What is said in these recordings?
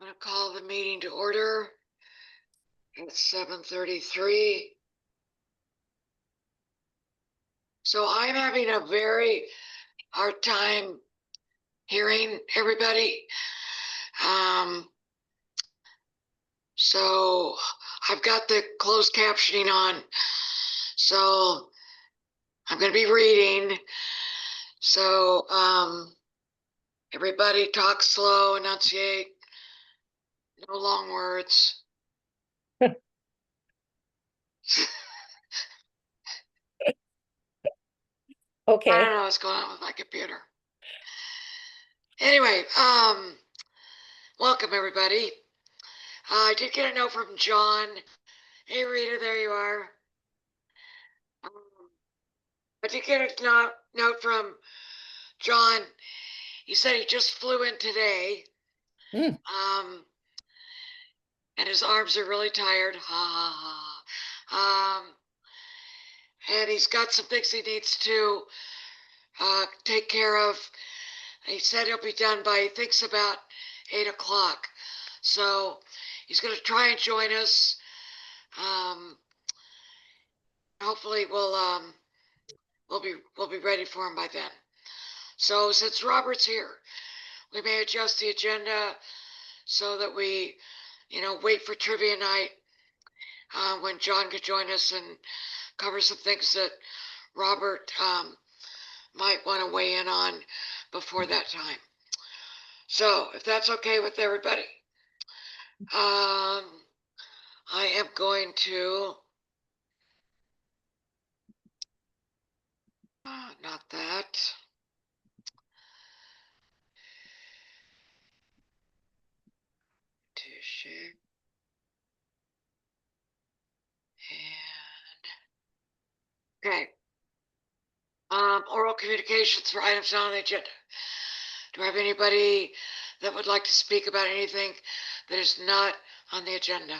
going to call the meeting to order at 7:33. So I'm having a very hard time hearing everybody. So I've got the closed captioning on. So I'm going to be reading. So everybody talk slow, enunciate, no long words. I Okay. don't know what's going on with my computer. Anyway, welcome everybody. I did get a note from John. Hey Rita, there you are. I did get a note from John. He said he just flew in today. And his arms are really tired. Ha ha ha. And he's got some things he needs to take care of. He said he'll be done by, he thinks, about 8 o'clock. So he's going to try and join us. Hopefully we'll be ready for him by then. So since Robert's here, we may adjust the agenda so that we, wait for trivia night when John could join us and cover some things that Robert might want to weigh in on before that time. So if that's okay with everybody, I am going to, not that. To share. And, okay. Oral communications for items not on the agenda. Do I have anybody that would like to speak about anything that is not on the agenda?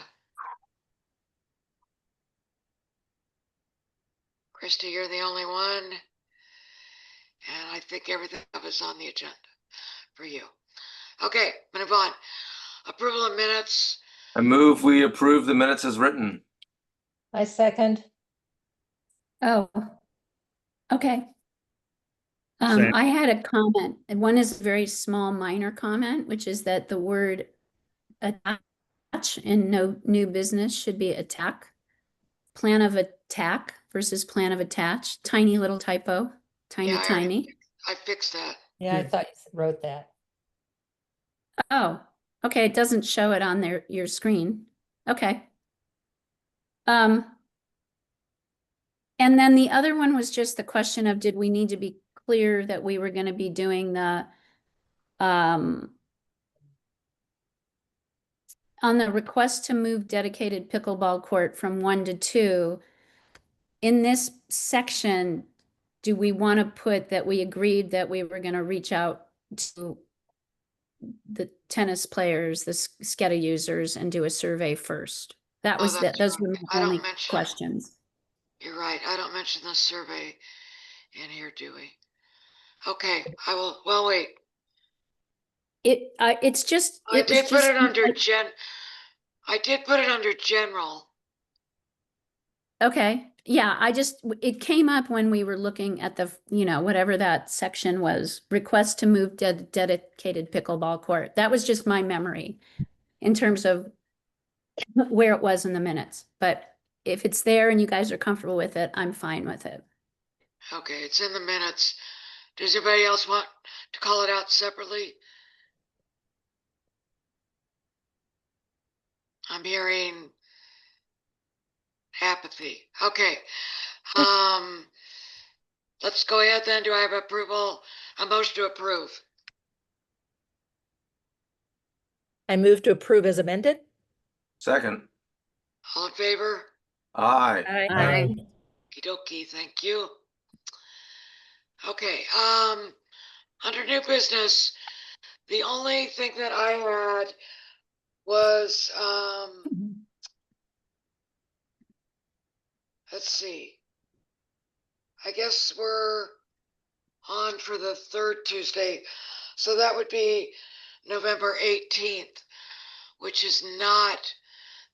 Christy, you're the only one. And I think everything is on the agenda for you. Okay, move on. Approval of minutes. I move we approve the minutes as written. I second. Oh, okay. Same. I had a comment, and one is a very small minor comment, which is that the word attach in no new business should be attack. Plan of attack versus plan of attach. Tiny little typo, tiny. I fixed that. Yeah, I thought you wrote that. Oh, okay. It doesn't show it on your screen. Okay. And then the other one was just the question of, did we need to be clear that we were going to be doing the, on the request to move dedicated pickleball court from 1 to 2, in this section, do we want to put that we agreed that we were going to reach out to the tennis players, the SCETA users, and do a survey first? That was those were my only questions. You're right. I don't mention the survey in here, do we? Okay, I will. Well, wait. It's just. I did put it under I did put it under general. Okay. Yeah, it came up when we were looking at the, whatever that section was, request to move dedicated pickleball court. That was just my memory in terms of where it was in the minutes. But if it's there and you guys are comfortable with it, I'm fine with it. Okay, it's in the minutes. Does anybody else want to call it out separately? I'm hearing apathy. Okay. Let's go ahead then. Do I have a motion to approve? I move to approve as amended. Second. All in favor? Aye. Aye. Okie dokie, thank you. Okay, under new business, the only thing that I had was, let's see. I guess we're on for the third Tuesday. So that would be November 18th. which is not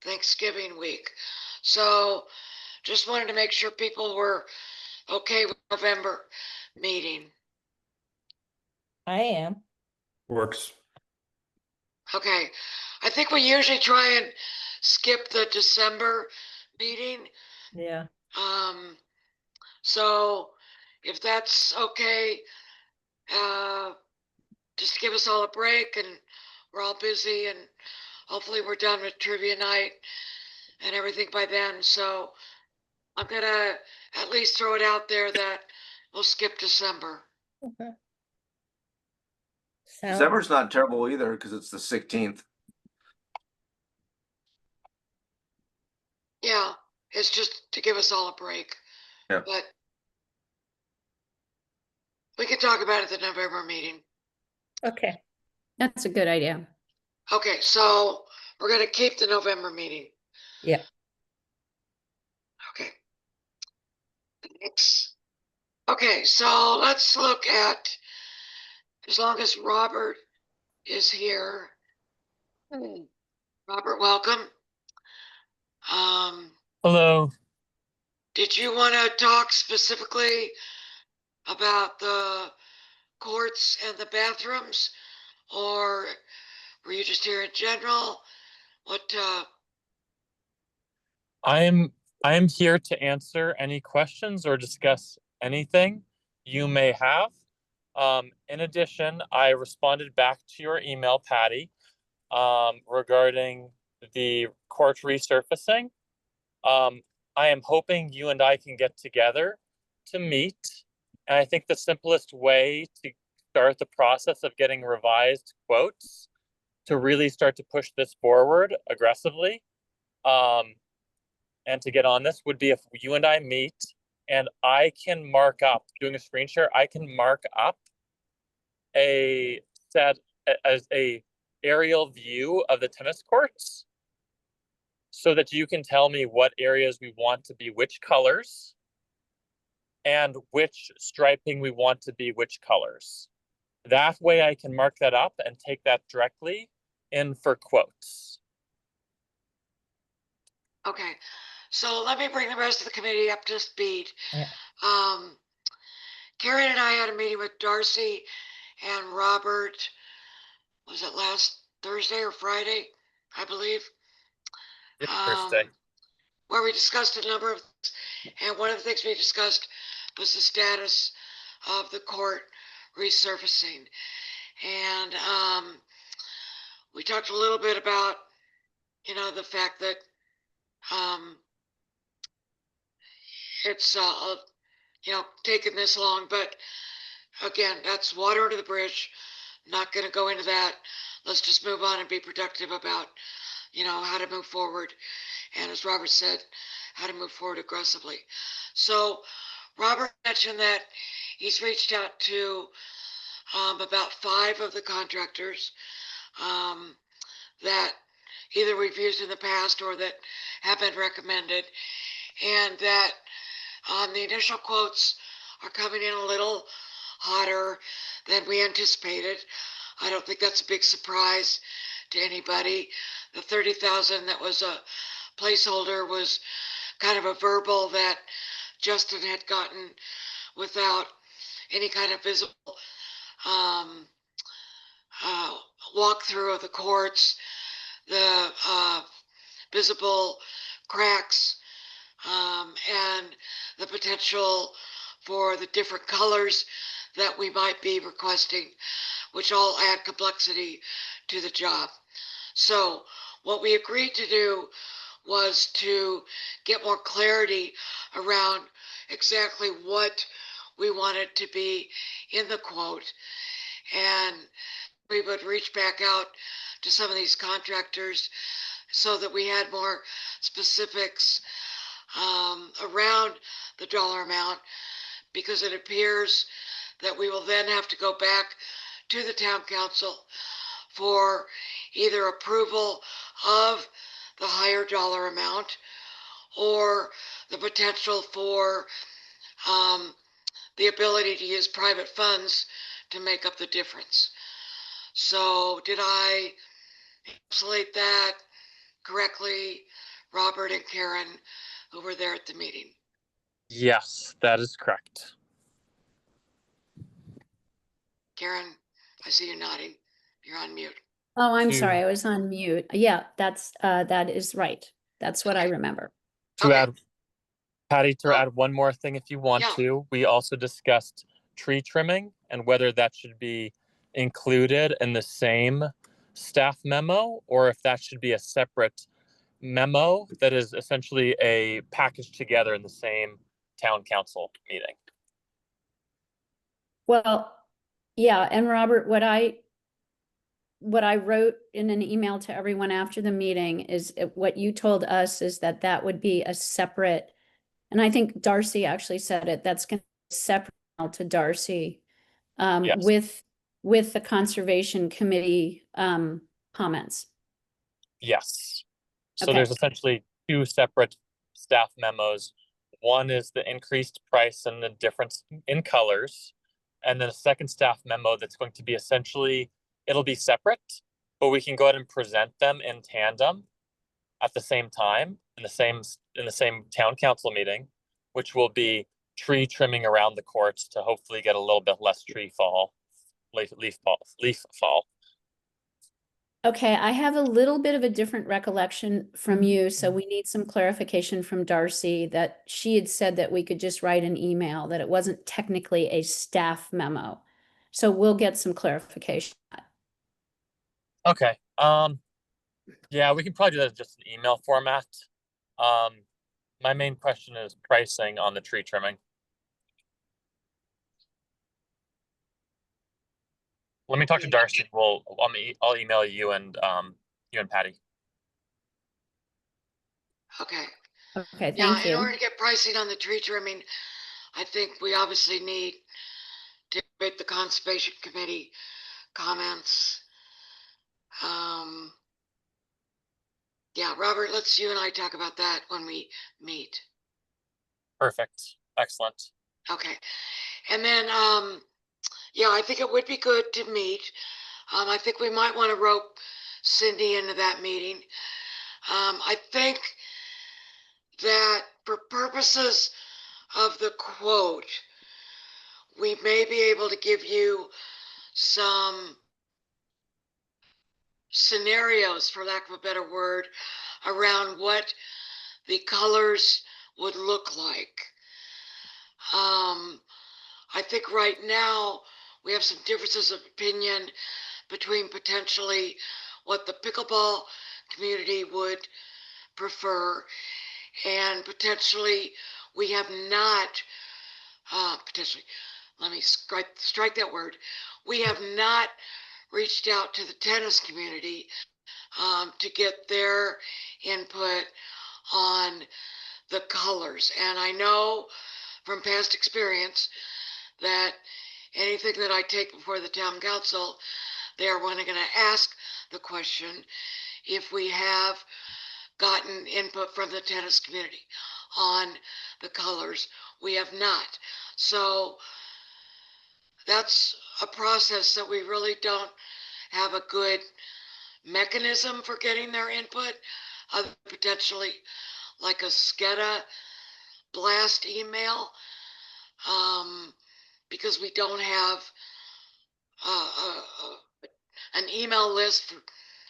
Thanksgiving week. So just wanted to make sure people were okay with November meeting. I am. Works. Okay, I think we usually try and skip the December meeting. Yeah. So if that's okay, just give us all a break, and we're all busy, and hopefully we're done with trivia night and everything by then. So I'm gonna at least throw it out there that we'll skip December. Okay. December's not terrible either because it's the 16th. Yeah, it's just to give us all a break. Yeah. But we can talk about it at the November meeting. Okay. That's a good idea. Okay, so we're gonna keep the November meeting. Yeah. Okay. Thanks. Okay, so let's look at, as long as Robert is here. Robert, welcome. Hello. Did you want to talk specifically about the courts and the bathrooms, or were you just here in general? What, I'm here to answer any questions or discuss anything you may have. In addition, I responded back to your email, Patty, regarding the court resurfacing. I am hoping you and I can get together to meet. And I think the simplest way to start the process of getting revised quotes to really start to push this forward aggressively, and to get on this would be if you and I meet and I can mark up, doing a screen share, I can mark up a set as a aerial view of the tennis courts so that you can tell me what areas we want to be which colors and which striping we want to be which colors. That way I can mark that up and take that directly in for quotes. okay, so let me bring the rest of the committee up to speed. Yeah. Karen and I had a meeting with Darcy and Robert, was it last Thursday or Friday, I believe? Thursday. Where we discussed a number of things, and one of the things we discussed was the status of the court resurfacing. And we talked a little bit about, the fact that it's taken this long, but again, that's water under the bridge. Not going to go into that. Let's just move on and be productive about how to move forward, and as Robert said, how to move forward aggressively. So Robert mentioned that he's reached out to about 5 of the contractors that either we've used in the past or that have been recommended, and that the initial quotes are coming in a little hotter than we anticipated. I don't think that's a big surprise to anybody. The 30,000 that was a placeholder was kind of a verbal that Justin had gotten without any kind of visible walkthrough of the courts, the visible cracks, and the potential for the different colors that we might be requesting, which all add complexity to the job. So what we agreed to do was to get more clarity around exactly what we wanted to be in the quote, and we would reach back out to some of these contractors so that we had more specifics around the dollar amount, because it appears that we will then have to go back to the town council for either approval of the higher dollar amount or the potential for the ability to use private funds to make up the difference. So did I encapsulate that correctly, Robert and Karen, who were there at the meeting? Yes, that is correct. Karen, I see you nodding. You're on mute. Oh, I'm To- sorry, I was on mute. Yeah, that is right. That's what I remember. To Okay. add, Patty, to Oh. add one more thing if you want Yeah. to, we also discussed tree trimming and whether that should be included in the same staff memo or if that should be a separate memo that is essentially a package together in the same town council meeting. Well, yeah, and Robert, what I wrote in an email to everyone after the meeting is what you told us is that that would be a separate, and I think Darcy actually said it, that's going to be separate to Darcy Yes. with the Conservation Committee comments. Yes. So Okay. there's essentially two separate staff memos. One is the increased price and the difference in colors. And then a second staff memo that's going to be essentially, it'll be separate, but we can go ahead and present them in tandem at the same time in the same town council meeting, which will be tree trimming around the courts to hopefully get a little bit less leaf fall. Okay, I have a little bit of a different recollection from you, so we need some clarification from Darcy that she had said that we could just write an email, that it wasn't technically a staff memo. So we'll get some clarification. Okay. Yeah, we can probably do that as just an email format. My main question is pricing on the tree trimming. Let me talk to Darcy. I'll email you and Patty. Okay. Okay, Yeah, thank in order you. to get pricing on the tree trimming, I think we obviously need to get the Conservation Committee comments. Yeah, Robert, let's you and I talk about that when we meet. Perfect. Excellent. Okay. And then, yeah, I think it would be good to meet. I think we might want to rope Cindy into that meeting. I think that for purposes of the quote, we may be able to give you some scenarios, for lack of a better word, around what the colors would look like. I think right now we have some differences of opinion between potentially what the pickleball community would prefer and potentially we have not potentially, let me strike that word, we have not reached out to the tennis community to get their input on the colors. And I know from past experience that anything that I take before the town council, they are going to ask the question if we have gotten input from the tennis community on the colors. We have not. So that's a process that we really don't have a good mechanism for getting their input, other potentially like a SCEDA blast email, because we don't have an email list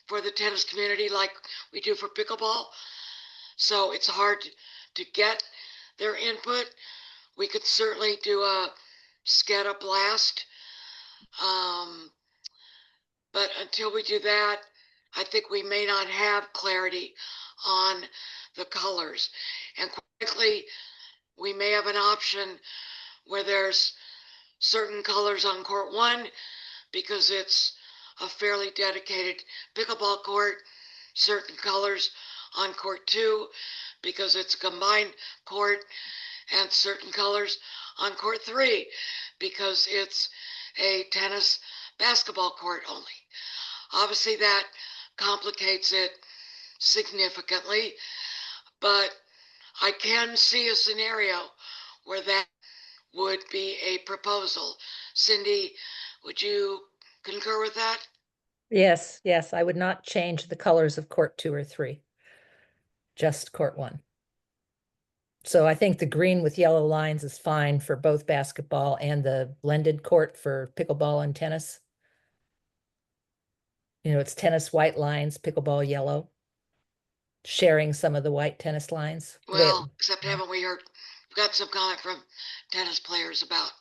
for the tennis community like we do for pickleball. So it's hard to get their input. We could certainly do a SCEDA blast. But until we do that, I think we may not have clarity on the colors. And quickly, we may have an option where there's certain colors on court 1 because it's a fairly dedicated pickleball court, certain colors on court 2 because it's a combined court, and certain colors on court 3 because it's a tennis basketball court only. Obviously that complicates it significantly, but I can see a scenario where that would be a proposal. Cindy, would you concur with that? Yes, yes, I would not change the colors of court 2 or 3. Just court 1. So I think the green with yellow lines is fine for both basketball and the blended court for pickleball and tennis. You know, it's tennis white lines, pickleball yellow. Sharing some of the white tennis lines. the way it- Well, except haven't we heard, got some comment from tennis players about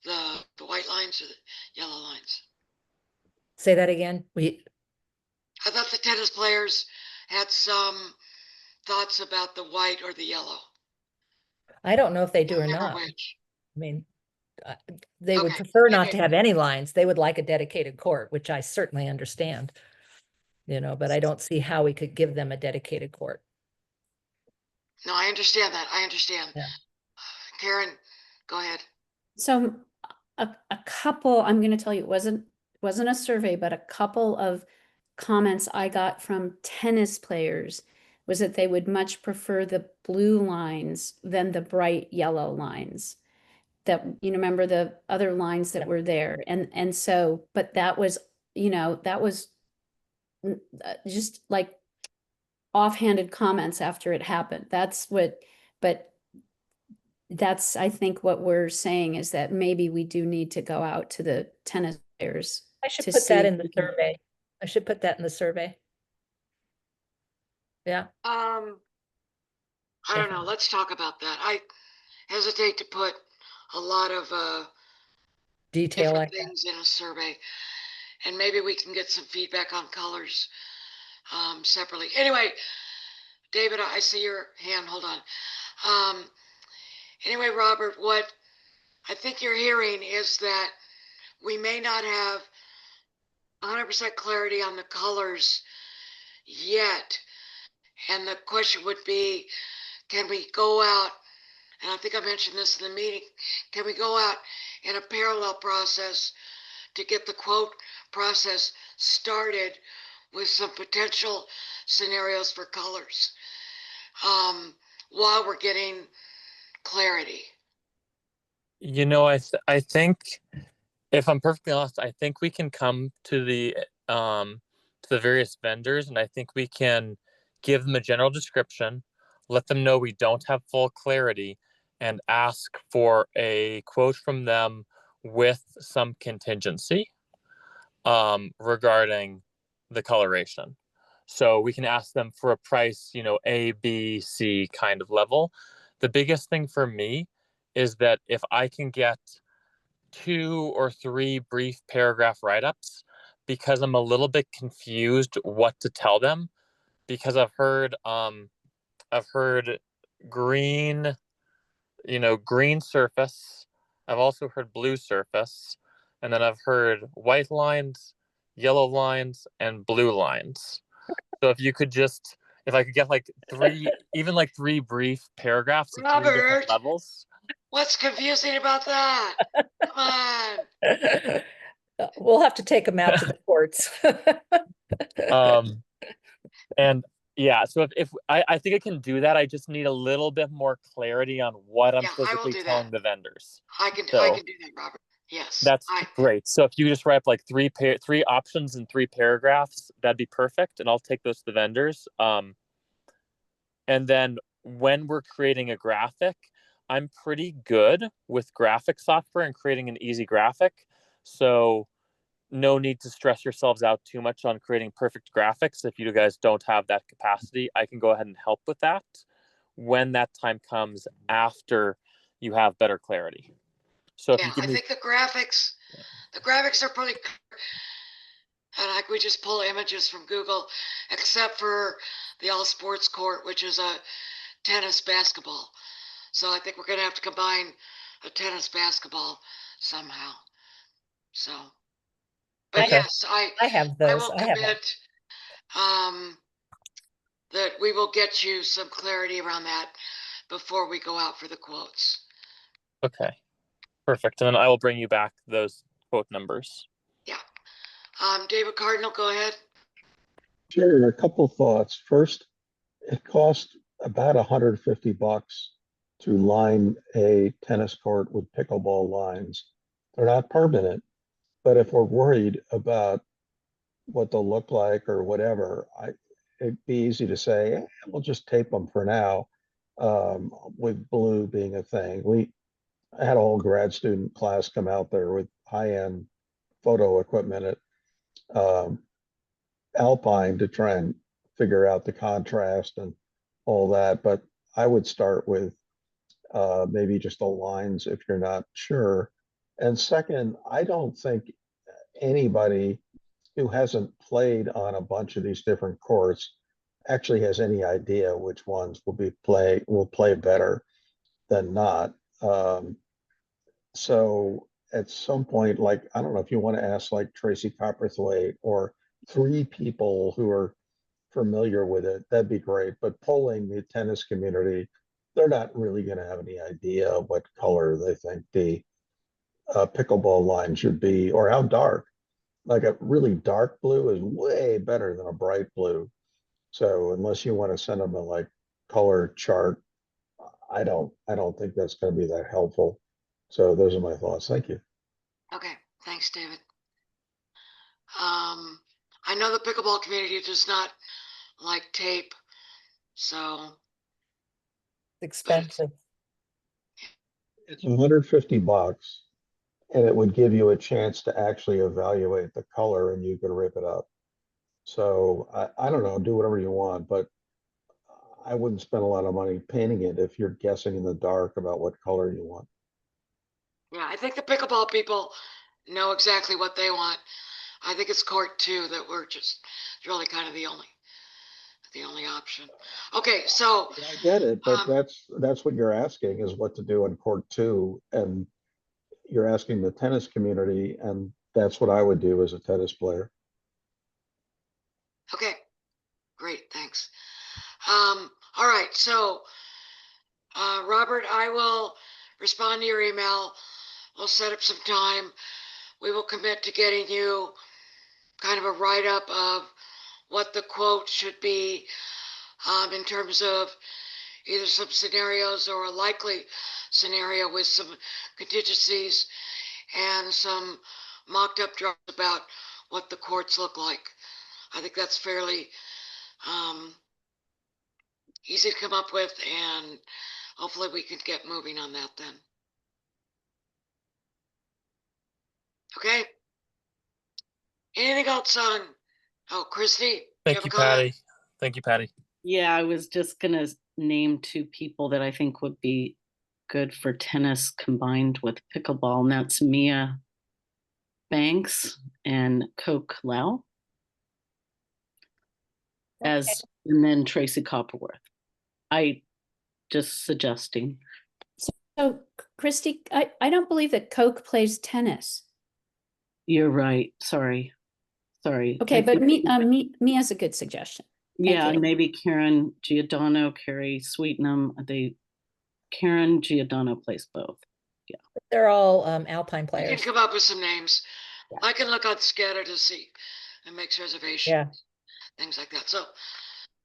the white lines or the yellow lines? Say that again. I thought the tennis players had some thoughts about the white or the yellow. I don't know if they do or Can't remember not. I which. mean, they would Okay, prefer not maybe- to have any lines. They would like a dedicated court, which I certainly understand. You know, but I don't see how we could give them a dedicated court. No, I understand that. I understand. Yeah. Karen, go ahead. So a couple, I'm going to tell you, it wasn't a survey, but a couple of comments I got from tennis players was that they would much prefer the blue lines than the bright yellow lines. That, you know, remember the other lines that were there. And so, but that was, you know, that was just like offhanded comments after it happened. But that's, I think what we're saying is that maybe we do need to go out to the tennis players. I should to put see that if in the we can- survey. I should put that in the survey. Yeah, I don't know. Definitely. Let's talk about that. I hesitate to put a lot of detail different like that. things in a survey, and maybe we can get some feedback on colors separately. Anyway, David, I see your hand. Hold on. Anyway, Robert, what I think you're hearing is that we may not have 100% clarity on the colors yet. And the question would be, can we go out, and I think I mentioned this in the meeting, can we go out in a parallel process to get the quote process started with some potential scenarios for colors while we're getting clarity? You know, I think, if I'm perfectly honest, I think we can come to the various vendors, and I think we can give them a general description, let them know we don't have full clarity, and ask for a quote from them with some contingency regarding the coloration. So we can ask them for a price, you know, A, B, C kind of level. The biggest thing for me is that if I can get 2 or 3 brief paragraph write-ups, because I'm a little bit confused what to tell them, because I've heard green, you know, green surface. I've also heard blue surface, and then I've heard white lines, yellow lines, and blue lines. So if I could get like 3, even like 3 brief paragraphs of 3 different Robert! levels. What's confusing about that? Come on. We'll have to take them out to the courts. And yeah, so if I think I can do that, I just need a little bit more clarity on what I'm Yeah, I will physically do telling that. the vendors. I can So do that, Robert. Yes. that's great. So if you just write up like 3 options in 3 paragraphs, that'd be perfect, and I'll take those to the vendors. And then when we're creating a graphic, I'm pretty good with graphic software and creating an easy graphic. So no need to stress yourselves out too much on creating perfect graphics. If you guys don't have that capacity, I can go ahead and help with that when that time comes after you have better clarity. So if Yeah, you give I me, think the graphics are pretty, and like we just pull images from Google, except for the all sports court, which is a tennis basketball. So I think we're gonna have to combine a tennis basketball somehow. So, but Okay. yes, I have I those. will I have them. commit that we will get you some clarity around that before we go out for the quotes. okay, perfect. And then I will bring you back those quote numbers. David Cardinal, go ahead. Sure, a couple thoughts. First, it costs about $150 to line a tennis court with pickleball lines. They're not permanent, but if we're worried about what they'll look like or whatever, it'd be easy to say, we'll just tape them for now. With blue being a thing, I had a whole grad student class come out there with high-end photo equipment at Alpine to try and figure out the contrast and all that. But I would start with maybe just the lines if you're not sure. And second, I don't think anybody who hasn't played on a bunch of these different courts actually has any idea which ones will play better than not. So at some point, like, I don't know if you want to ask like Tracy Copperthwaite or 3 people who are familiar with it, that'd be great. But polling the tennis community, they're not really going to have any idea what color they think the pickleball line should be or how dark. Like a really dark blue is way better than a bright blue. So unless you want to send them a like color chart, I don't think that's going to be that helpful. So those are my thoughts. Thank you. Okay, thanks, David. I know the pickleball community does not like tape, so Expensive. It's $150 and it would give you a chance to actually evaluate the color and you could rip it up. So I don't know, do whatever you want, but I wouldn't spend a lot of money painting it if you're guessing in the dark about what color you want. yeah, I think the pickleball people know exactly what they want. I think it's court 2 that we're just really kind of the only option. Okay, so I get it, but Um, that's what you're asking is what to do in court 2, and you're asking the tennis community, and that's what I would do as a tennis player. okay, great, thanks. All right, so Robert, I will respond to your email. We'll set up some time. We will commit to getting you kind of a write-up of what the quote should be in terms of either some scenarios or a likely scenario with some contingencies and some mocked up drawings about what the courts look like. I think that's fairly easy to come up with, and hopefully we can get moving on that then. Okay. Anything else on? Oh, Christy, Thank have a you, comment? Patty. Thank you, Patty. Yeah, I was just gonna name 2 people that I think would be good for tennis combined with pickleball, and that's Mia Banks and Coke Lau. And then Tracy Copperworth. I just suggesting. So Christy, I don't believe that Coke plays tennis. You're right. Sorry. Okay, I but think- Mia's a good suggestion. Yeah, you. and maybe Karen Giordano, Carrie Sweetnam. Karen Giordano plays both. They're all Alpine You can players. come up with some names. Yeah. I can look on Scatter to see and make reservations, Yeah. things like that. So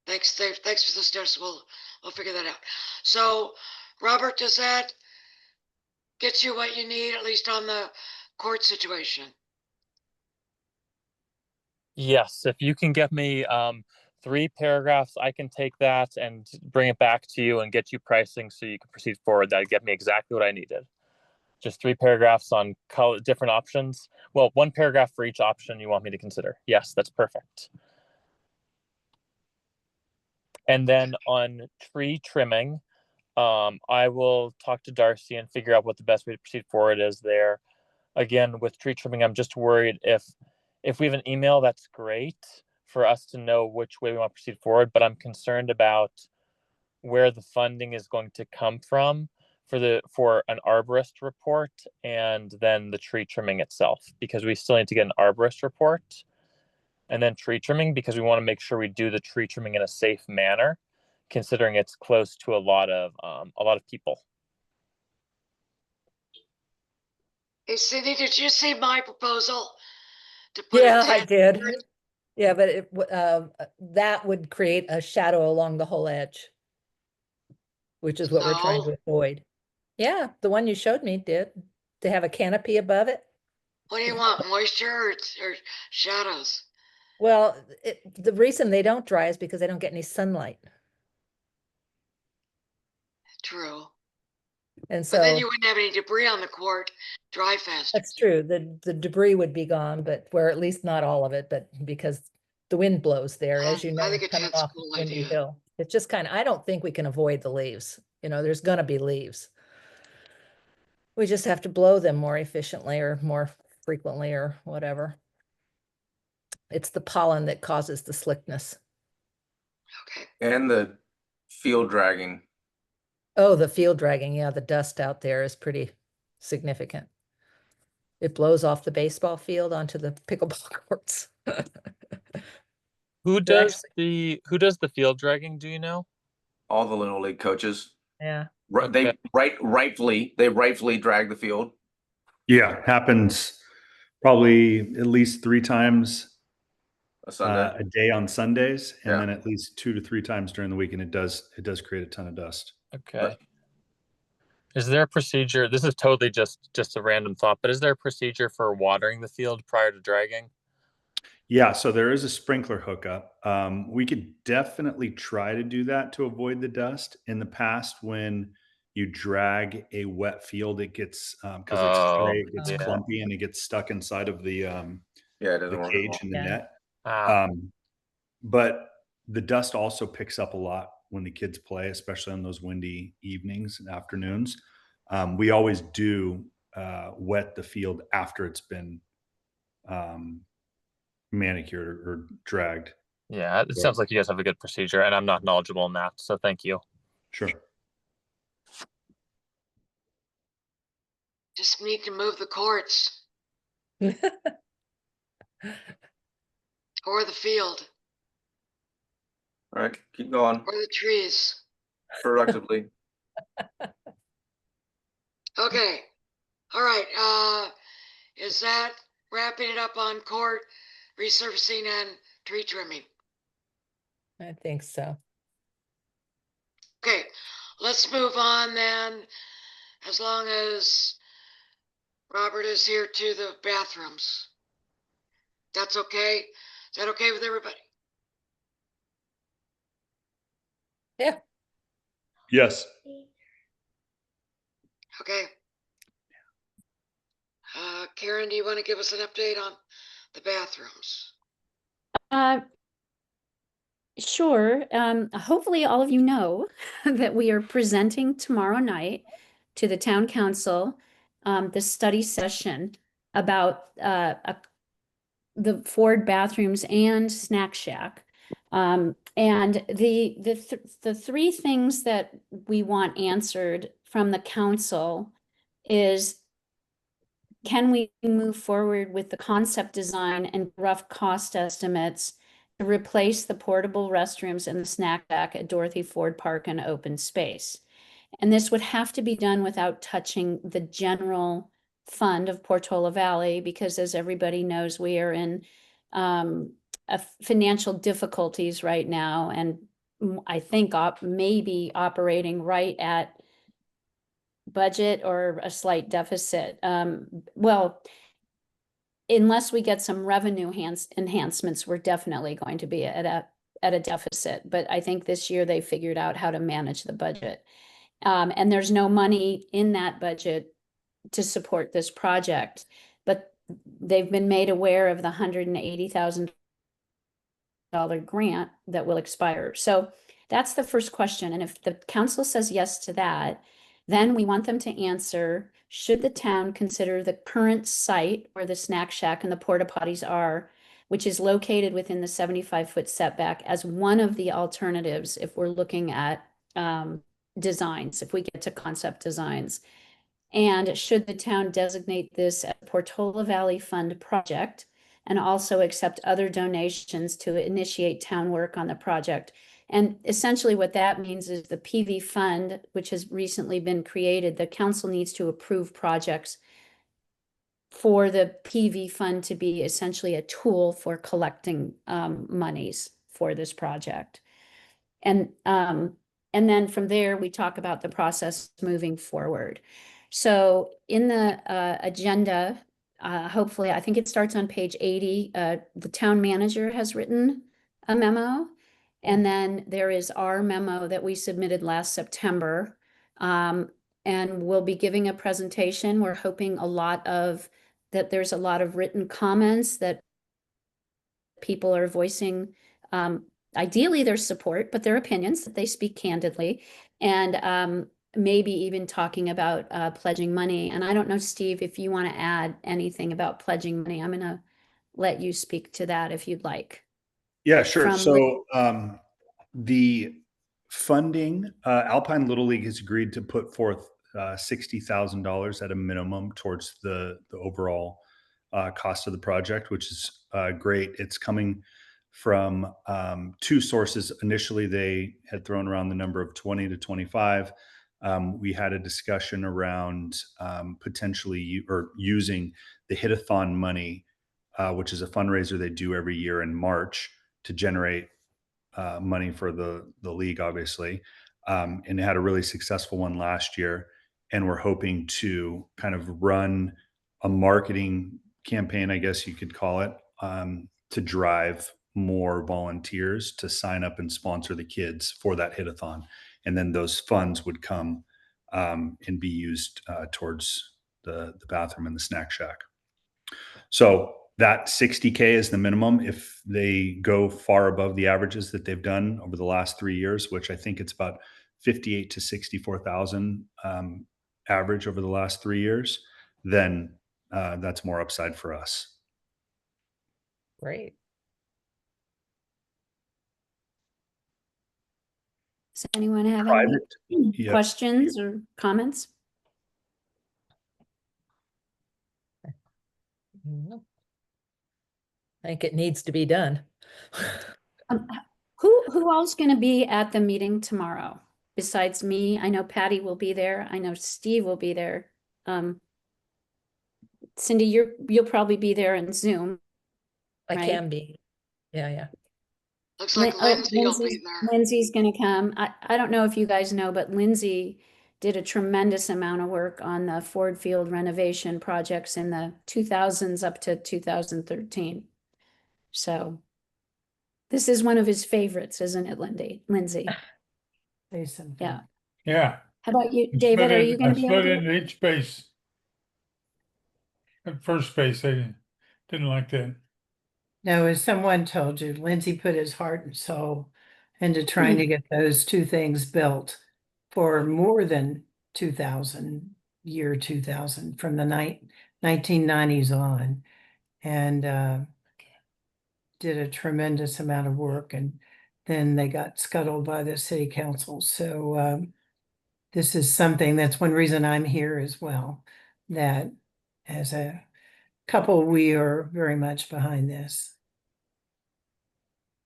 thanks, Dave. Thanks for the suggestion. We'll figure that out. So Robert, does that get you what you need, at least on the court situation? Yes, if you can get me 3 paragraphs, I can take that and bring it back to you and get you pricing so you can proceed forward. That'd get me exactly what I needed. Just 3 paragraphs on different options. Well, 1 paragraph for each option you want me to consider. Yes, that's perfect. And then on tree trimming, I will talk to Darcy and figure out what the best way to proceed forward is there. Again, with tree trimming, I'm just worried if we have an email, that's great for us to know which way we want to proceed forward, but I'm concerned about where the funding is going to come from for an arborist report and then the tree trimming itself, because we still need to get an arborist report and then tree trimming, because we want to make sure we do the tree trimming in a safe manner, considering it's close to a lot of people. Hey, Cindy, did you see my proposal to put Yeah, a I tent? did. Yeah, but that would create a shadow along the whole edge, which is what we're trying to So? avoid. Yeah, the one you showed me did. To have a canopy above it. What do you want, moisture or shadows? Well, the reason they don't dry is because they don't get any sunlight. True. And But then so you wouldn't have any debris on the court, dry faster. that's true. The debris would be gone, but where at least not all of it, but because the wind blows there, as you I know, think a coming tent's a off cool Windy idea. Hill. It's just kind of, I don't think we can avoid the leaves. You know, there's gonna be leaves. We just have to blow them more efficiently or more frequently or whatever. It's the pollen that causes the slickness. Okay. And the field dragging. Oh, the field dragging, yeah, the dust out there is pretty significant. It blows off the baseball field onto the pickleball courts. Who They're does the field dragging, do you know? All the little league coaches. Yeah, They Okay. rightfully drag the field. Yeah, happens probably at least 3 times A Sunday. a day on Sundays, and Yeah. then at least 2 to 3 times during the week, and it does create a ton of dust. Okay. Is there a procedure? This is totally just a random thought, but is there a procedure for watering the field prior to dragging? Yeah, so there is a sprinkler hookup. We could definitely try to do that to avoid the dust. In the past, when you drag a wet field, it gets because it's Oh, clay, it gets yeah. clumpy and it gets stuck inside of the Yeah, it doesn't work at cage all. and the Yeah. net. Ah, But the dust also picks up a lot when the kids play, especially on those windy evenings and afternoons. We always do wet the field after it's been manicured or dragged. yeah. It So, sounds like you guys have a good procedure, and I'm not knowledgeable in that, so thank you. sure. Just need to move the courts or the field All right, keep going or the trees. productively. Okay. All right. Is that wrapping it up on court resurfacing and tree trimming? I think so. Okay, let's move on then, as long as Robert is here to the bathrooms. That's okay? Is that okay with everybody? Yeah, Yes. Okay. Karen, do you want to give us an update on the bathrooms? Sure. Hopefully all of you know that we are presenting tomorrow night to the town council, the study session about, the Ford bathrooms and snack shack. And the three things that we want answered from the council is, can we move forward with the concept design and rough cost estimates to replace the portable restrooms and the snack shack at Dorothy Ford Park and open space? And this would have to be done without touching the general fund of Portola Valley, because as everybody knows, we are in financial difficulties right now, and I think maybe operating right at budget or a slight deficit. Well, unless we get some revenue enhancements, we're definitely going to be at a deficit. But I think this year they figured out how to manage the budget. And there's no money in that budget to support this project, but they've been made aware of the $180,000 grant that will expire. So that's the first question. And if the council says yes to that, then we want them to answer, should the town consider the current site where the snack shack and the porta potties are, which is located within the 75-foot setback, as one of the alternatives if we're looking at designs, if we get to concept designs? And should the town designate this a Portola Valley Fund project and also accept other donations to initiate town work on the project? And essentially what that means is the PV fund, which has recently been created, the council needs to approve projects for the PV fund to be essentially a tool for collecting monies for this project. And then from there, we talk about the process moving forward. So in the agenda, hopefully, I think it starts on page 80. The town manager has written a memo. And then there is our memo that we submitted last September. And we'll be giving a presentation. We're hoping that there's a lot of written comments that people are voicing, ideally their support, but their opinions, that they speak candidly. And maybe even talking about pledging money. And I don't know, Steve, if you want to add anything about pledging money. I'm going to let you speak to that if you'd like. Yeah, sure. From So the funding, Alpine Little League has agreed to put forth $60,000 at a minimum towards the overall cost of the project, which is great. It's coming from two sources. Initially, they had thrown around the number of 20 to 25. We had a discussion around potentially using the Hit-a-thon money, which is a fundraiser they do every year in March to generate money for the league, obviously. And they had a really successful one last year. And we're hoping to kind of run a marketing campaign, I guess you could call it, to drive more volunteers to sign up and sponsor the kids for that hit-a-thon. And then those funds would come and be used towards the bathroom and the snack shack. So that 60K is the minimum. If they go far above the averages that they've done over the last 3 years, which I think it's about 58 to 64,000 average over the last 3 years, then that's more upside for us. Great. Does anyone have any Yeah. questions or comments? No. I think it needs to be done. Who else going to be at the meeting tomorrow besides me? I know Patty will be there. I know Steve will be there. Cindy, you'll probably be there in Zoom. I Right. can be. Yeah. Looks like Lindsay will be there. Lindsay's going to come. I don't know if you guys know, but Lindsay did a tremendous amount of work on the Ford Field renovation projects in the 2000s up to 2013. So this is one of his favorites, isn't it, Lindsay? Say something. Yeah. Yeah. How about you, David? Are you going to be able I to? split in each base. At first base, I didn't like that. No, as someone told you, Lindsay put his heart and soul into trying to get those two things built for more than 2000, year 2000, from the 1990s on, and did a tremendous amount of work. And then they got scuttled by the city council. So this is something, that's one reason I'm here as well, that as a couple, we are very much behind this.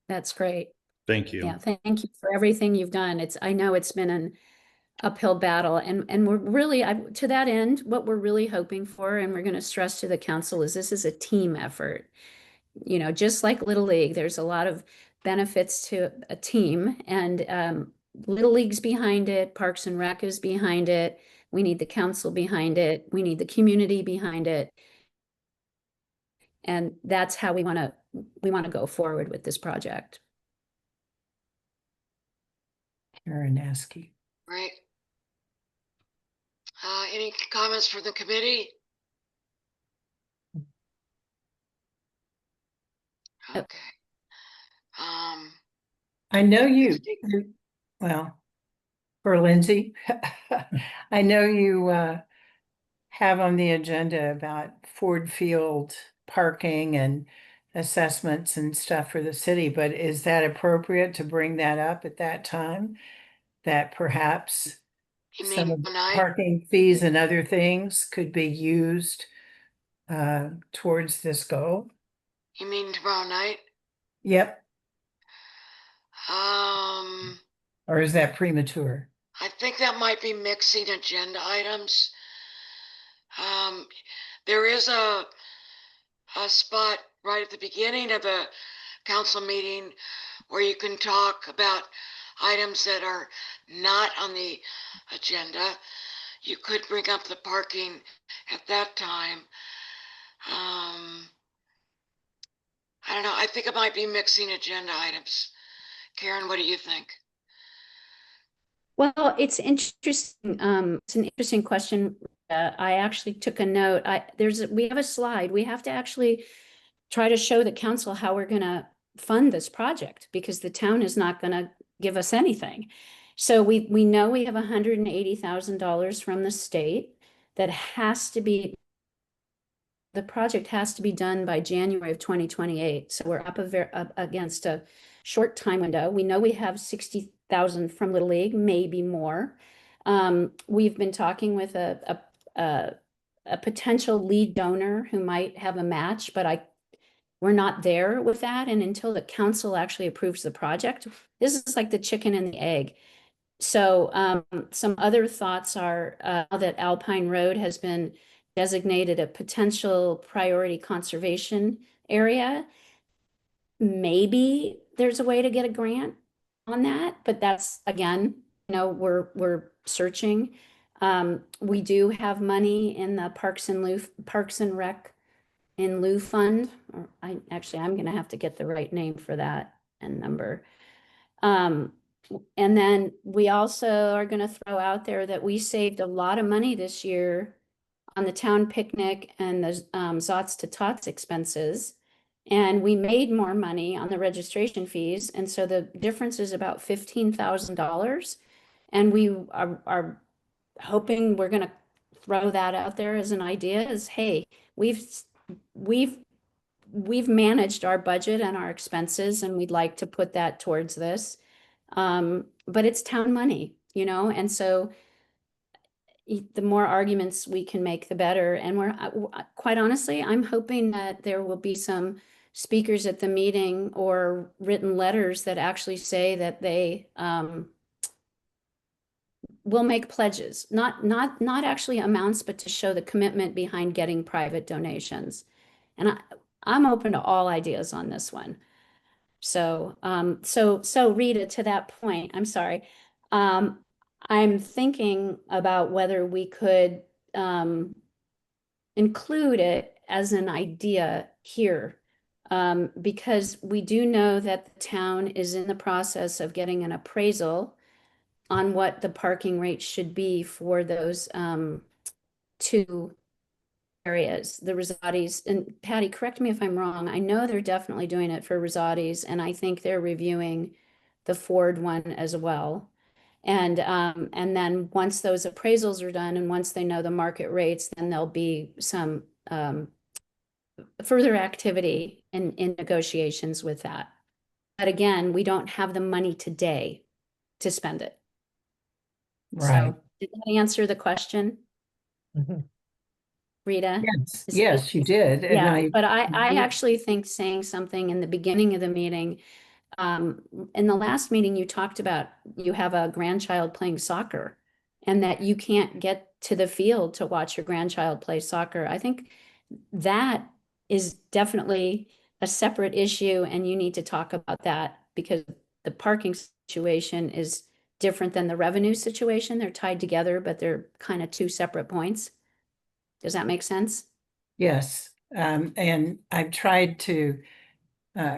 That's great. Thank you. Yeah, thank you for everything you've done. I know it's been an uphill battle, and we're really, to that end, what we're really hoping for, and we're going to stress to the council, is this is a team effort. You know, just like Little League, there's a lot of benefits to a team, and Little League's behind it, Parks and Rec is behind it. We need the council behind it. We need the community behind it. And that's how we want to go forward with this project. Karen Askey. Right. Any comments from the committee? Okay. I know you, well, for Lindsay, I know you have on the agenda about Ford Field parking and assessments and stuff for the city, but is that appropriate to bring that up at that time? That perhaps You some mean of the tonight? parking fees and other things could be used towards this goal? You mean tomorrow night? Yep. I Or is that premature? think that might be mixing agenda items. There is a spot right at the beginning of the council meeting where you can talk about items that are not on the agenda. You could bring up the parking at that time. I don't know. I think it might be mixing agenda items. Karen, what do you think? Well, it's interesting. It's an interesting question. I actually took a note. We have a slide. We have to actually try to show the council how we're going to fund this project because the town is not going to give us anything. So we know we have $180,000 from the state that has to be, the project has to be done by January of 2028. So we're up against a short time window. We know we have 60,000 from Little League, maybe more. We've been talking with a potential lead donor who might have a match, but we're not there with that. And until the council actually approves the project, this is like the chicken and the egg. So some other thoughts are that Alpine Road has been designated a potential priority conservation area. Maybe there's a way to get a grant on that, but that's, again, we're searching. We do have money in the Parks and Rec in lieu fund. I'm going to have to get the right name for that and number. And then we also are going to throw out there that we saved a lot of money this year on the town picnic and the Zots to Tots expenses. And we made more money on the registration fees. And so the difference is about $15,000. And we are hoping, we're going to throw that out there as an idea, is, hey, we've managed our budget and our expenses, and we'd like to put that towards this. But it's town money, and so the more arguments we can make, the better. And we're quite honestly, I'm hoping that there will be some speakers at the meeting or written letters that actually say that they will make pledges, not actually amounts, but to show the commitment behind getting private donations. And I'm open to all ideas on this one. So Rita, to that point, I'm sorry. I'm thinking about whether we could include it as an idea here, because we do know that the town is in the process of getting an appraisal on what the parking rate should be for those two areas, the Rosati's. And Patty, correct me if I'm wrong. I know they're definitely doing it for Rosati's, and I think they're reviewing the Ford one as well. And then once those appraisals are done and once they know the market rates, then there'll be some further activity in negotiations with that. But again, we don't have the money today to spend it. Right. So did that answer the question? Mhm. Rita? Yes, you did. And Yeah, I, but I actually think saying something in the beginning of the meeting, in the last meeting, you talked about you have a grandchild playing soccer and that you can't get to the field to watch your grandchild play soccer. I think that is definitely a separate issue, and you need to talk about that because the parking situation is different than the revenue situation. They're tied together, but they're kind of two separate points. Does that make sense? yes. And I've tried to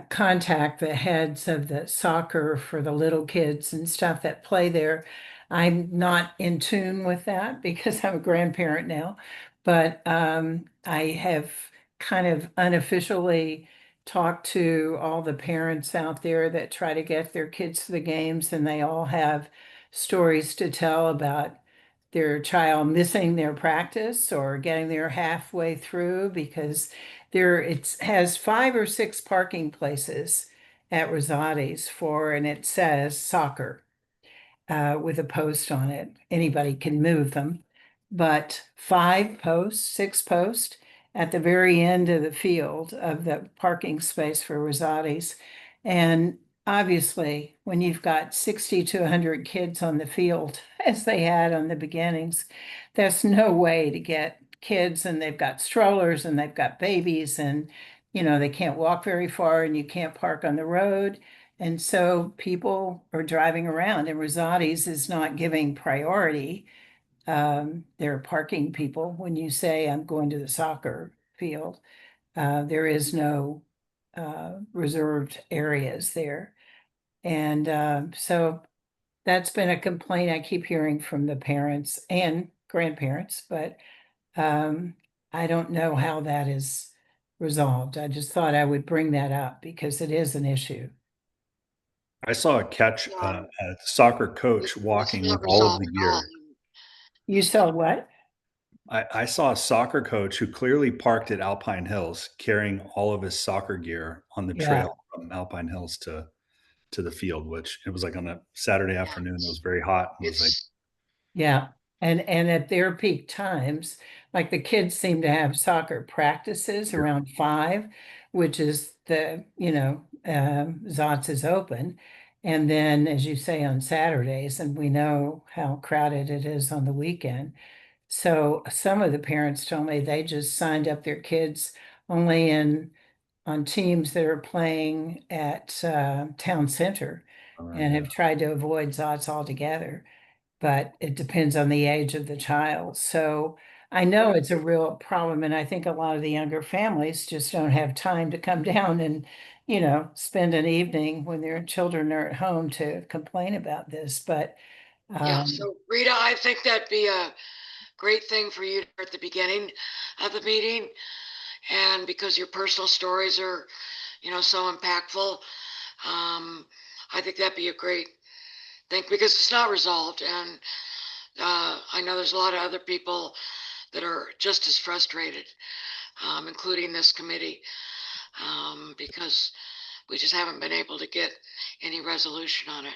contact the heads of the soccer for the little kids and stuff that play there. I'm not in tune with that because I'm a grandparent now, but I have kind of unofficially talked to all the parents out there that try to get their kids to the games, and they all have stories to tell about their child missing their practice or getting there halfway through because it has 5 or 6 parking places at Rosati's and it says soccer with a post on it. Anybody can move them, but 5 posts, 6 posts at the very end of the field of the parking space for Rosati's. And obviously, when you've got 60 to 100 kids on the field, as they had on the beginnings, there's no way to get kids, and they've got strollers and they've got babies, and they can't walk very far, and you can't park on the road. And so people are driving around, and Rosati's is not giving priority. They're parking people when you say, I'm going to the soccer field. There is no reserved areas there. And so that's been a complaint I keep hearing from the parents and grandparents, but I don't know how that is resolved. I just thought I would bring that up because it is an issue. I saw a catch, a soccer coach walking with all of the gear. You saw what? I saw a soccer coach who clearly parked at Alpine Hills carrying all of his soccer gear on the Yeah. trail from Alpine Hills to the field, which it was like on a Saturday afternoon. It was very hot. It was like, It's, Yeah. And at their peak times, like the kids seem to have soccer practices around 5, which is the, Zots is open. And then, as you say, on Saturdays, and we know how crowded it is on the weekend. So some of the parents told me they just signed up their kids only on teams that are playing at town center and have tried to avoid Zots altogether. But it depends on the age of the child. So I know it's a real problem, and I think a lot of the younger families just don't have time to come down and, spend an evening when their children are at home to complain about this. But yeah, so Rita, I think that'd be a great thing for you at the beginning of the meeting. And because your personal stories are, so impactful, I think that'd be a great thing because it's not resolved. And I know there's a lot of other people that are just as frustrated, including this committee, because we just haven't been able to get any resolution on it.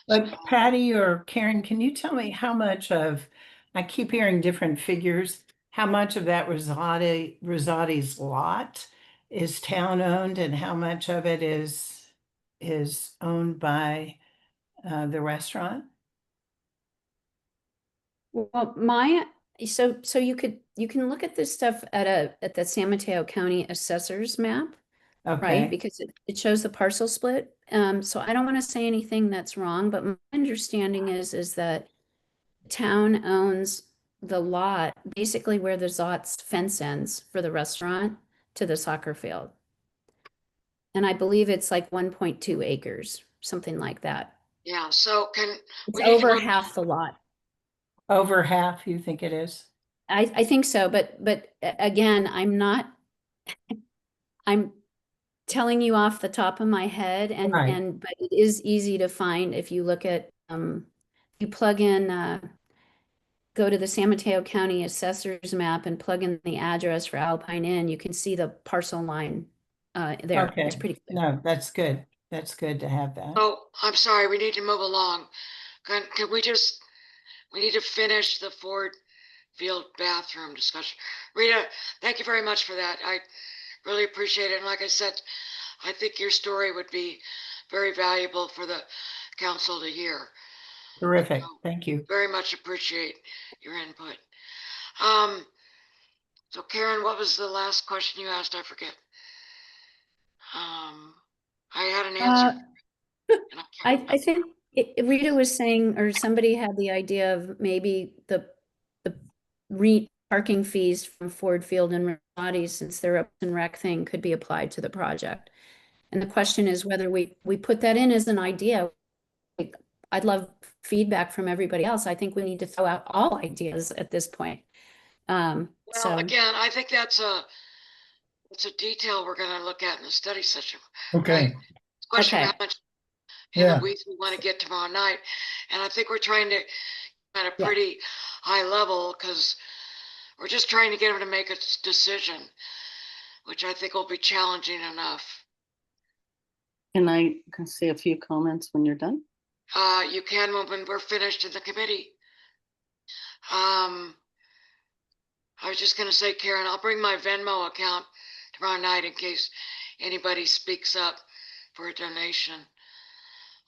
But Patty or Karen, can you tell me how much of, I keep hearing different figures, how much of that Rosati's lot is town owned and how much of it is owned by the restaurant? Well, so you can look at this stuff at the San Mateo County Assessor's map, right? Okay, Because it shows the parcel split. So I don't want to say anything that's wrong, but my understanding is that the town owns the lot, basically where the Zots fence ends for the restaurant to the soccer field. And I believe it's like 1.2 acres, something like that. Yeah, so It's we need to over move- half the lot. over half, you think it is? I think so, but again, I'm telling you off the top of my head Right. but it is easy to find if you look at you plug in go to the San Mateo County Assessor's map and plug in the address for Alpine Inn, you can see the parcel line there. Okay, It's pretty clear. no, that's good. That's good to have that. Oh, I'm sorry, we need to move along. Can we need to finish the Ford Field bathroom discussion. Rita, thank you very much for that. I really appreciate it. And like I said, I think your story would be very valuable for the council to hear. Terrific, So, thank you. very much appreciate your input. So Karen, what was the last question you asked? I forget. I had an answer. and I can't I think Rita was saying, or somebody had the idea of maybe the parking fees from Ford Field and Rosati, since their Open and Rec thing, could be applied to the project. And the question is whether we put that in as an idea. I'd love feedback from everybody else. I think we need to throw out all ideas at this point. Well, So again, I think that's a detail we're going to look at in the study session. Okay, Right? Question Okay. how much in Yeah. the weeds we want to get tomorrow night. And I think we're trying to at a Yeah. pretty high level because we're just trying to get them to make a decision, which I think will be challenging enough. Can I say a few comments when you're done? You can when we're finished in the committee. I was just going to say, Karen, I'll bring my Venmo account tomorrow night in case anybody speaks up for a donation.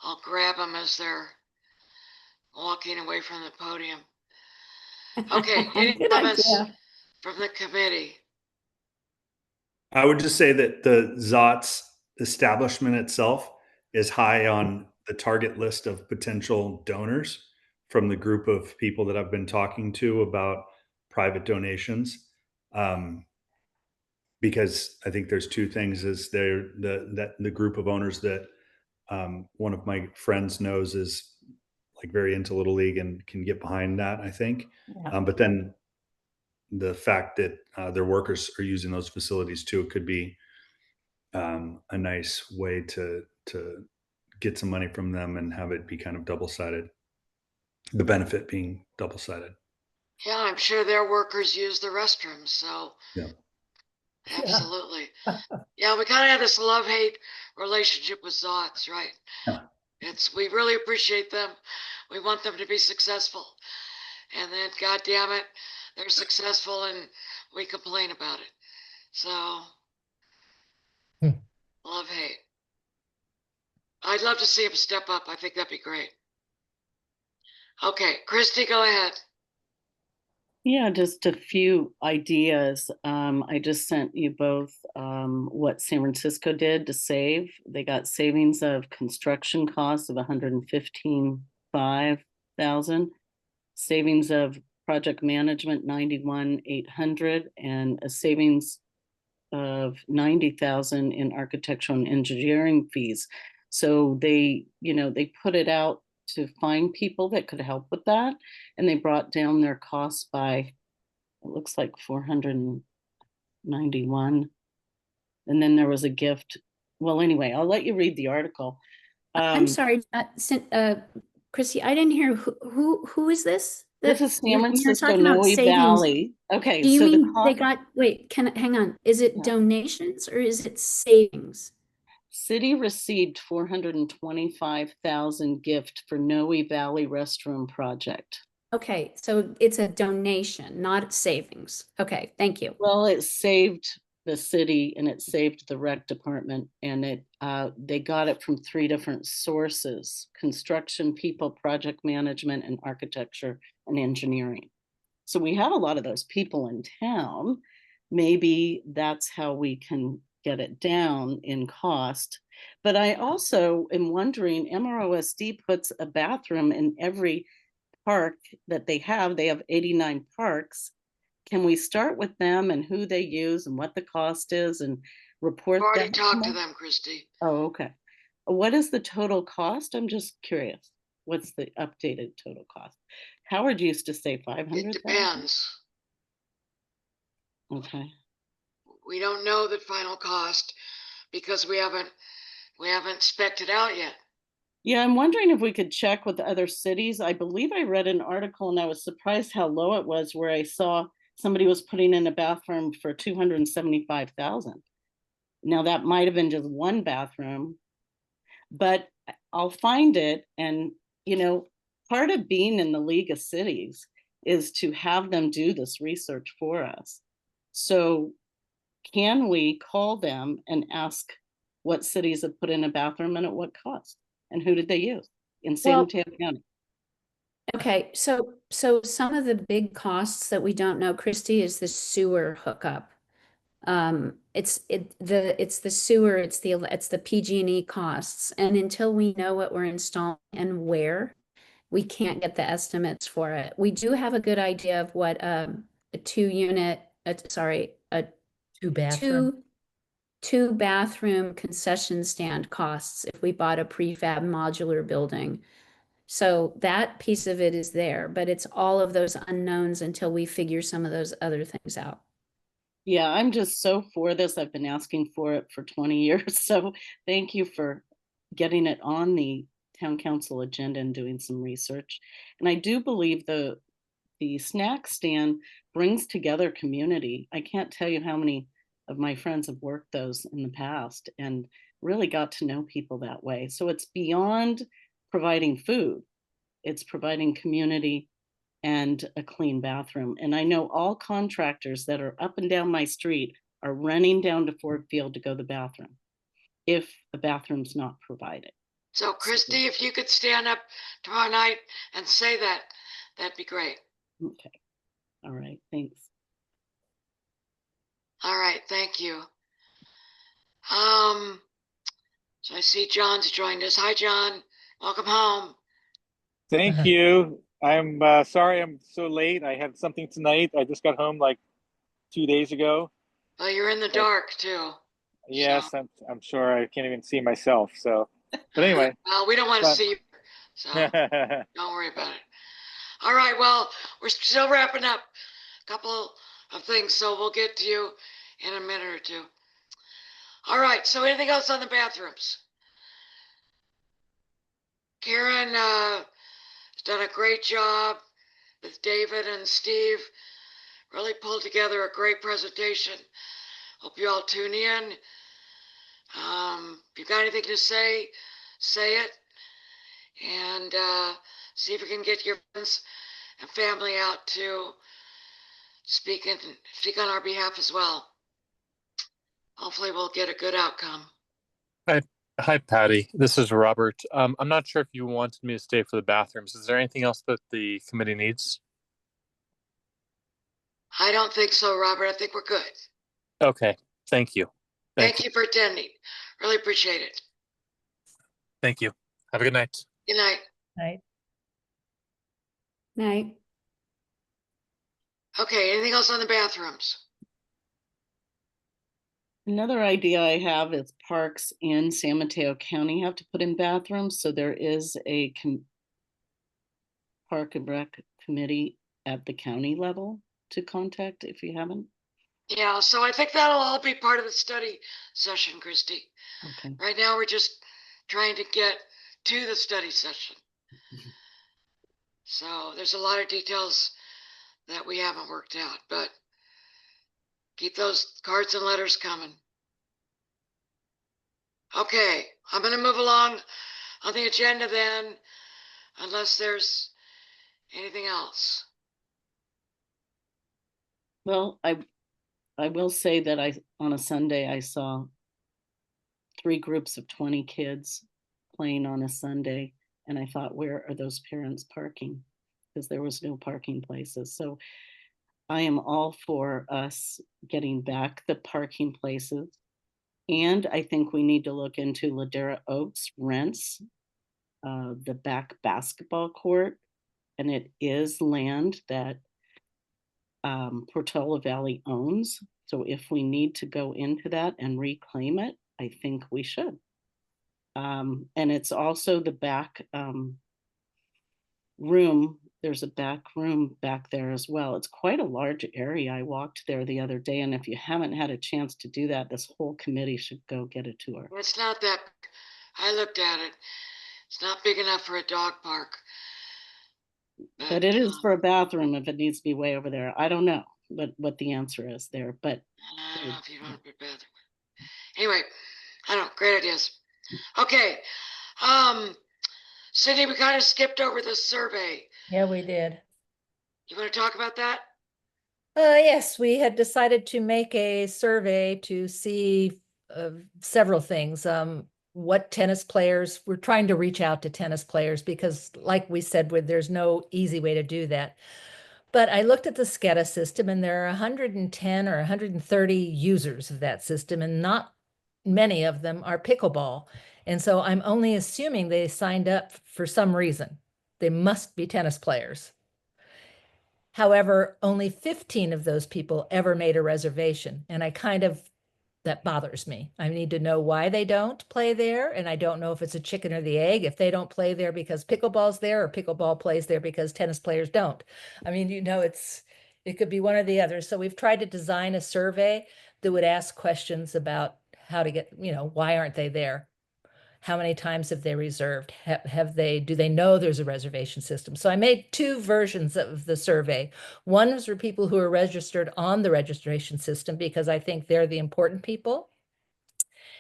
I'll grab them as they're walking away from the podium. Okay, any Good comments idea. from the committee? I would just say that the Zots establishment itself is high on the target list of potential donors from the group of people that I've been talking to about private donations. because I think there's two things: is there the group of owners that one of my friends knows is like very into Little League and can get behind that, I think. Yeah. But then the fact that their workers are using those facilities too, it could be a nice way to get some money from them and have it be kind of double-sided. The benefit being double-sided. Yeah, I'm sure their workers use the restrooms, so. Yeah. Absolutely. Yeah, we kind of have this love-hate relationship with Zots, right? Yeah. We really appreciate them. We want them to be successful. And then, God damn it, they're successful and we complain about it. So, love-hate. I'd love to see him step up. I think that'd be great. Okay, Christy, go ahead. Yeah, just a few ideas. I just sent you both what San Francisco did to save. They got savings of construction costs of $115,500, savings of project management 91,800, and a savings of 90,000 in architectural and engineering fees. So they put it out to find people that could help with that, and they brought down their costs by, it looks like 491. And then there was a gift. Well, anyway, I'll let you read the article. I'm sorry, Chrissy, I didn't hear who is this? This is San You're Francisco talking about Noe savings. Valley. Okay, Do you so the mean they got, wait, hang on, is it Yeah. donations or is it savings? city received 425,000 gift for Noe Valley restroom project. Okay, so it's a donation, not savings. Okay, thank you. Well, it saved the city and it saved the rec department, and they got it from 3 different sources: construction people, project management, and architecture and engineering. So we have a lot of those people in town. Maybe that's how we can get it down in cost. But I also am wondering, MROSD puts a bathroom in every park that they have. They have 89 parks. Can we start with them and who they use and what the cost is and report I've already that? talked to them, Christy. Oh, okay. What is the total cost? I'm just curious. What's the updated total cost? Howard used to say 500. It depends. Okay. We don't know the final cost because we haven't spec'd it out yet. Yeah, I'm wondering if we could check with the other cities. I believe I read an article and I was surprised how low it was, where I saw somebody was putting in a bathroom for 275,000. Now that might have been just one bathroom, but I'll find it. And, part of being in the League of Cities is to have them do this research for us. So can we call them and ask what cities have put in a bathroom and at what cost? And who did they use in San Mateo County? Okay, so some of the big costs that we don't know, Christy, is the sewer hookup. It's the sewer, it's the PG&E costs, and until we know what we're installing and where, we can't get the estimates for it. We do have a good idea of what a two Two-bathroom. two bathroom concession stand costs if we bought a prefab modular building. So that piece of it is there, but it's all of those unknowns until we figure some of those other things out. Yeah, I'm just so for this. I've been asking for it for 20 years. So thank you for getting it on the town council agenda and doing some research. And I do believe the snack stand brings together community. I can't tell you how many of my friends have worked those in the past and really got to know people that way. So it's beyond providing food. It's providing community and a clean bathroom. And I know all contractors that are up and down my street are running down to Ford Field to go to the bathroom if a bathroom's not provided. So Christy, if you could stand up tomorrow night and say that, that'd be great. Okay. All right. Thanks. All right, thank you. So I see John's joined us. Hi, John. Welcome home. Thank you. I'm sorry I'm so late. I had something tonight. I just got home like 2 days ago. Well, you're in the dark too. Yes, I'm sure I can't even see myself. So, but anyway. Well, we don't want to But- see you, so don't worry about it. All right, well, we're still wrapping up a couple of things, so we'll get to you in a minute or two. All right, so anything else on the bathrooms? Karen has done a great job with David and Steve. Really pulled together a great presentation. Hope you all tune in. If you've got anything to say it. And see if we can get your friends and family out to speak on our behalf as well. Hopefully we'll get a good outcome. Hi, Patty. This is Robert. I'm not sure if you wanted me to stay for the bathrooms. Is there anything else that the committee needs? I don't think so, Robert. I think we're good. Okay. Thank you. Thank you for attending. Really appreciate it. Thank you. Have a good night. Good night. Right. Night. Okay, anything else on the bathrooms? Another idea I have is parks in San Mateo County have to put in bathrooms, so there is a park and rec committee at the county level to contact if you haven't. Yeah, so I think that'll all be part of the study session, Christy. Okay. Right now, we're just trying to get to the study session. So there's a lot of details that we haven't worked out, but keep those cards and letters coming. Okay, I'm going to move along on the agenda then, unless there's anything else. Well, I will say that on a Sunday I saw 3 groups of 20 kids playing on a Sunday, and I thought, where are those parents parking? Because there was no parking places. So I am all for us getting back the parking places. And I think we need to look into Ladera Oaks rents the back basketball court. And it is land that Portola Valley owns. So if we need to go into that and reclaim it, I think we should. And it's also the back room. There's a back room back there as well. It's quite a large area. I walked there the other day, and if you haven't had a chance to do that, this whole committee should go get a tour. It's not that, I looked at it. It's not big enough for a dog park. But it is for a bathroom if it needs to be way over there. I don't know what the answer is there, but I don't know if you want to put bathroom. Anyway, I don't know, great ideas. Okay, Cindy, we kind of skipped over the survey. Yeah, we did. You want to talk about that? Yes, we had decided to make a survey to see several things. What tennis players, we're trying to reach out to tennis players because like we said, there's no easy way to do that. But I looked at the SCETA system and there are 110 or 130 users of that system, and not many of them are pickleball. And so I'm only assuming they signed up for some reason. They must be tennis players. However, only 15 of those people ever made a reservation. And that bothers me. I need to know why they don't play there. And I don't know if it's a chicken or the egg, if they don't play there because pickleball's there or pickleball plays there because tennis players don't. I mean, it could be one or the other. So we've tried to design a survey that would ask questions about how to get, why aren't they there? How many times have they reserved? Do they know there's a reservation system? So I made 2 versions of the survey. One was for people who are registered on the registration system because I think they're the important people.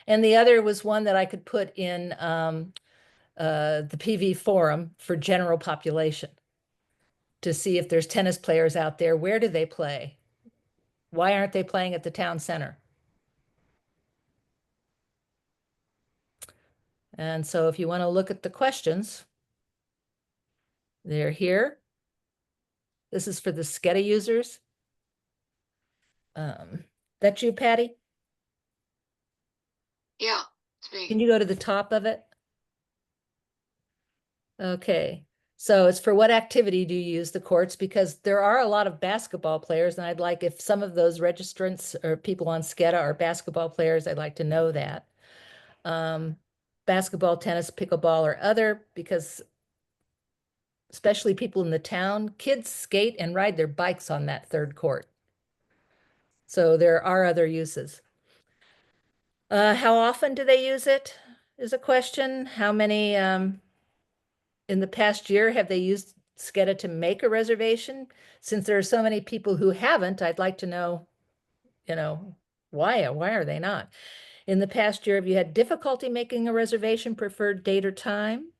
And the other was one that I could put in the PV forum for general population to see if there's tennis players out there. Where do they play? Why aren't they playing at the town center? And so if you want to look at the questions, they're here. This is for the SCETA users. That's you, Patty? Yeah, it's me. Can you go to the top of it? Okay, So it's for what activity do you use the courts? Because there are a lot of basketball players, and I'd like if some of those registrants or people on SCETA are basketball players, I'd like to know that. Basketball, tennis, pickleball, or other, because especially people in the town, kids skate and ride their bikes on that third court. So there are other uses. How often do they use it is a question. How many in the past year have they used SCETA to make a reservation? Since there are so many people who haven't, I'd like to know, why are they not? In the past year, have you had difficulty making a reservation, preferred date or time?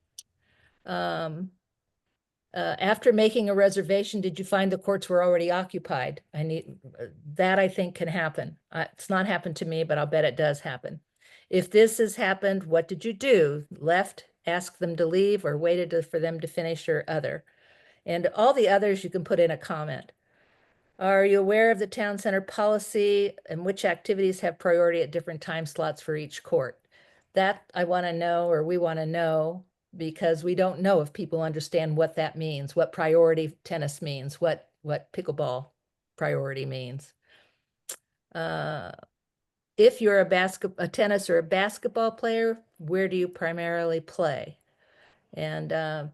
After making a reservation, did you find the courts were already occupied? That I think can happen. It's not happened to me, but I'll bet it does happen. If this has happened, what did you do? Left, asked them to leave, or waited for them to finish, or other? And all the others you can put in a comment. Are you aware of the town center policy and which activities have priority at different time slots for each court? That I want to know, or we want to know, because we don't know if people understand what that means, what priority tennis means, what pickleball priority means. If you're a tennis or a basketball player, where do you primarily play? And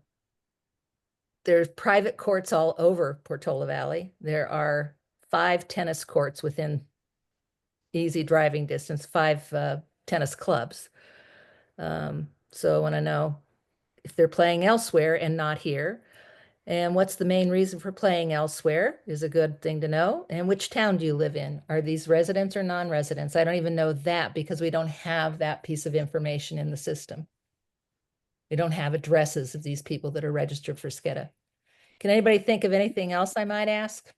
there's private courts all over Portola Valley. There are 5 tennis courts within easy driving distance, 5 tennis clubs. So I want to know if they're playing elsewhere and not here. And what's the main reason for playing elsewhere is a good thing to know. And which town do you live in? Are these residents or non-residents? I don't even know that because we don't have that piece of information in the system. We don't have addresses of these people that are registered for SCETA. Can anybody think of anything else I might ask?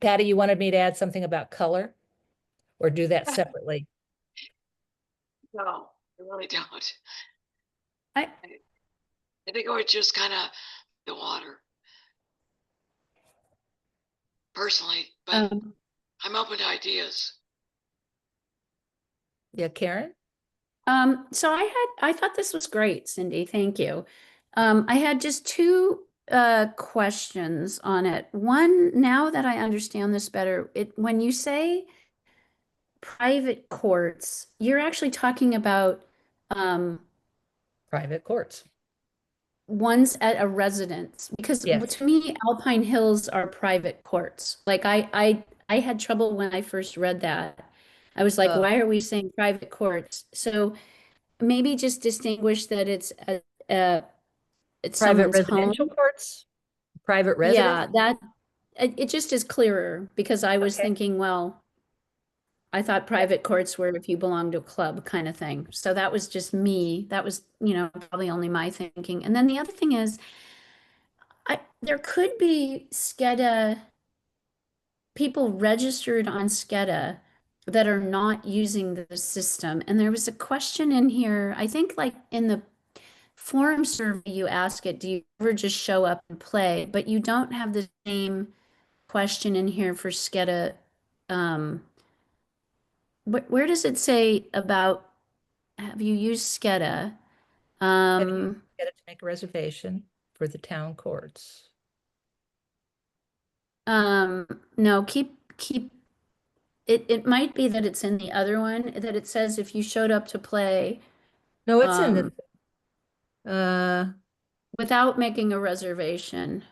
Patty, you wanted me to add something about color or do that separately? No, I really don't. I think it would just kind of the water. Personally, but I'm open to ideas. Yeah, Karen? So I thought this was great, Cindy. Thank you. I had just 2 questions on it. One, now that I understand this better, when you say private courts, you're actually talking about private courts. Ones at a residence, because Yes. to me, Alpine Hills are private courts. Like I had trouble when I first read that. I was like, why are we saying private courts? So maybe just distinguish that it's it's Private someone's home. residential courts? Private residence? Yeah, that it just is clearer because I was thinking, well, I thought private courts were if you belong to a club kind of thing. So that was just me. That was, probably only my thinking. And then the other thing is, there could be SCETA people registered on SCETA that are not using the system. And there was a question in here, I think like in the forum survey you ask it, do you ever just show up and play? But you don't have the same question in here for SCETA. Where does it say about, have you used SCETA? Have you SCETA to make a reservation for the town courts? No, keep it might be that it's in the other one, that it says if you showed up to play. No, it's in the without making a reservation.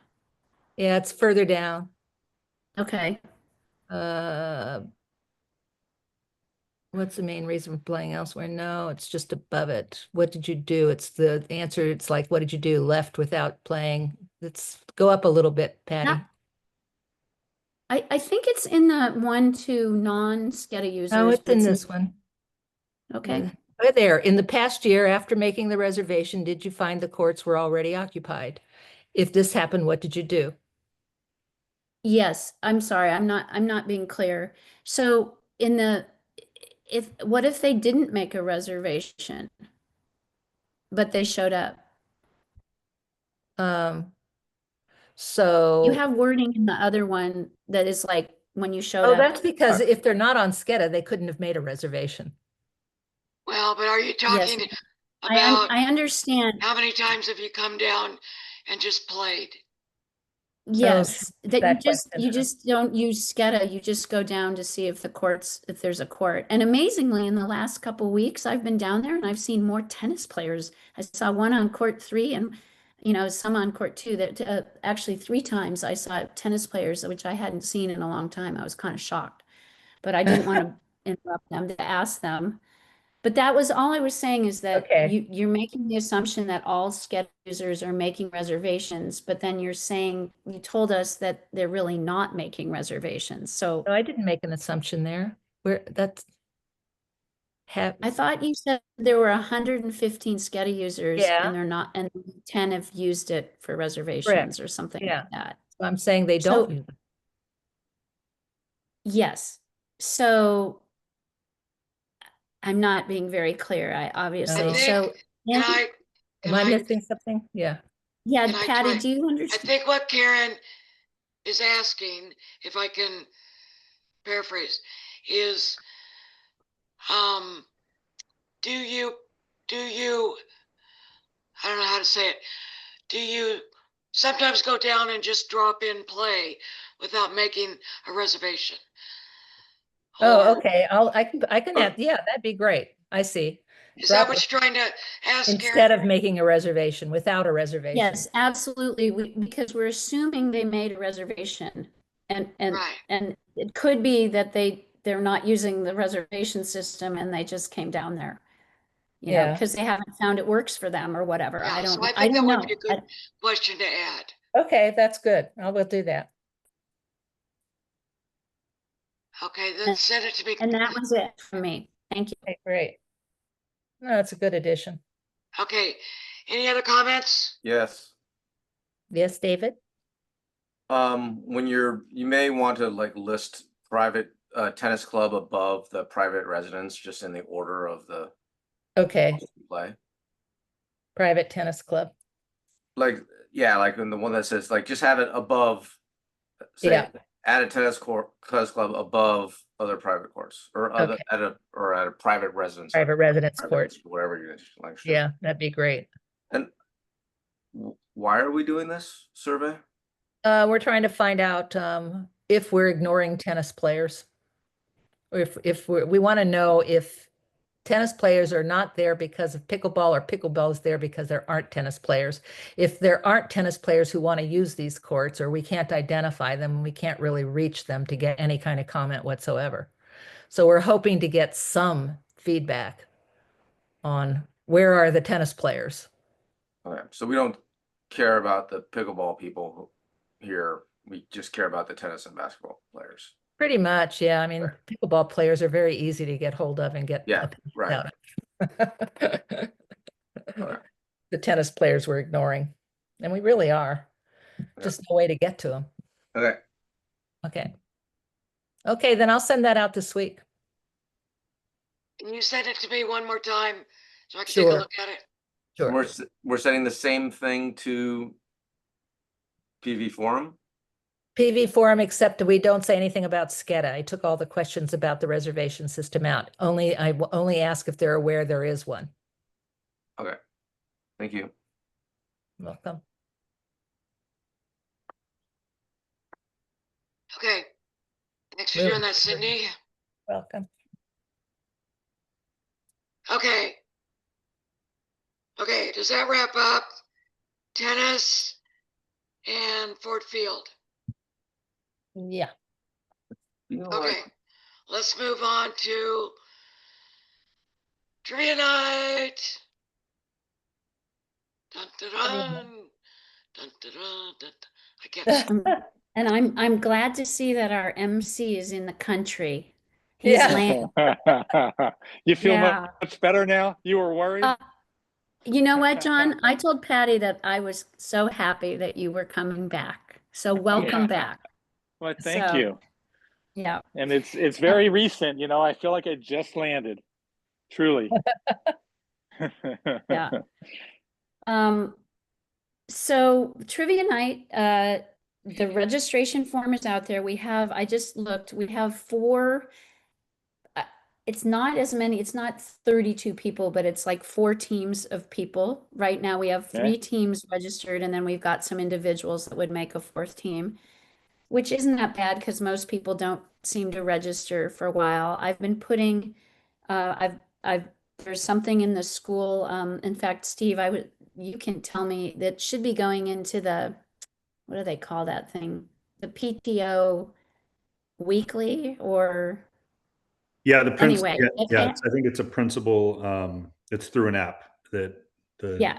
Yeah, it's further down. Okay. What's the main reason for playing elsewhere? No, it's just above it. What did you do? It's the answer. It's like, what did you do? Left without playing. Let's go up a little bit, Patty. I think it's in the 1 to non-SCETA users. No, it's in this one. Okay. Right there. In the past year, after making the reservation, did you find the courts were already occupied? If this happened, what did you do? Yes, I'm sorry. I'm not being clear. So what if they didn't make a reservation, but they showed up? So you have wording in the other one that is like when you showed up. Oh, that's because if they're not on SCETA, they couldn't have made a reservation. Well, but are you talking Yes. about I understand. how many times have you come down and just played. Yes, that that you question. just don't use SCEDA, you just go down to see if there's a court. And amazingly, in the last couple weeks, I've been down there and I've seen more tennis players. I saw one on court 3 and, some on court 2 that actually 3 times I saw tennis players, which I hadn't seen in a long time. I was kind of shocked, but I didn't want to interrupt them to ask them. But that was all I was saying, is that Okay. you're making the assumption that all SCEDA users are making reservations, but then you told us that they're really not making reservations. So No, I didn't make an assumption there. I thought you said there were 115 SCEDA users Yeah. and they're not, and 10 have used it for reservations or something Yeah. like that. So I'm saying they So- don't use it. Yes. So I'm not being very clear, I obviously. No. So, Can I? Am I missing something? Yeah. yeah, can I Patty, try- do you I understand? think what Karen is asking, if I can paraphrase, is, do you, I don't know how to say it. Do you sometimes go down and just drop in play without making a reservation? Oh, Or okay. I can add, yeah, that'd be great. I see. Is that Drop what you're trying to ask, Instead Karen? of making a reservation, without a reservation. Yes, absolutely. Because we're assuming they made a reservation, and Right. and it could be that they're not using the reservation system and they just came down there, Yeah. because they haven't found it works for them or whatever. Yeah, I so don't. I I think that don't would know. be a good question to add. Okay, that's good. I will do that. Okay, then send it to me. And that was it for me. Thank you. Okay, great. No, it's a good addition. Okay, any other comments? Yes. Yes, David? When you may want to like list private tennis club above the private residence, just in the order of the Okay, play. private tennis club. Like, yeah, like in the one that says like, just have it above, say, Yeah. add a tennis club above other private courts or other Okay. at a private residence. Private residence court. Whatever you're like. Yeah, that'd be great. And why are we doing this survey? We're trying to find out if we're ignoring tennis players. Or if we want to know if tennis players are not there because of pickleball, or pickleball is there because there aren't tennis players. If there aren't tennis players who want to use these courts, or we can't identify them, we can't really reach them to get any kind of comment whatsoever. So we're hoping to get some feedback on where are the tennis players. Okay, so we don't care about the pickleball people here. We just care about the tennis and basketball players. Pretty much, yeah. I mean, Right. pickleball players are very easy to get hold of and get Yeah, opinions right. out of. The tennis players we're ignoring, and we really are. Just no way to get to them. Okay. Okay. Okay, then I'll send that out this week. Can you send it to me one more time so I can take Sure. a look at it? Sure. We're sending the same thing to PV Forum. PV Forum, except that we don't say anything about SCEDA. I took all the questions about the reservation system out. I will only ask if they're aware there is one. Okay. Thank you. Welcome. Okay. Thanks for Really? doing that, Sydney. Welcome. Okay. Okay, does that wrap up tennis and Ford Field? Yeah. Okay, let's move on to trivia night. Dun, dun, dun, dun, dun, dun, dun. I can't. And I'm glad to see that our MC is in the country. He's Yeah. land. You feel Yeah. much better now? You were worried? You know what, John? I told Patty that I was so happy that you were coming back. So welcome Yeah. back. Well, thank So- you. Yeah. And it's very recent, I feel like I just landed. Truly. Yeah. So trivia night, the registration form is out there. I just looked, we have 4 it's not as many, it's not 32 people, but it's like 4 teams of people. Right now we have 3 Okay. teams registered, and then we've got some individuals that would make a 4th team, which isn't that bad because most people don't seem to register for a while. I've been putting, there's something in the school. In fact, Steve, you can tell me that should be going into the, what do they call that thing? The PTO weekly or Yeah, the prince. anyway. Yeah, I think it's a principal. It's through an app that Yeah.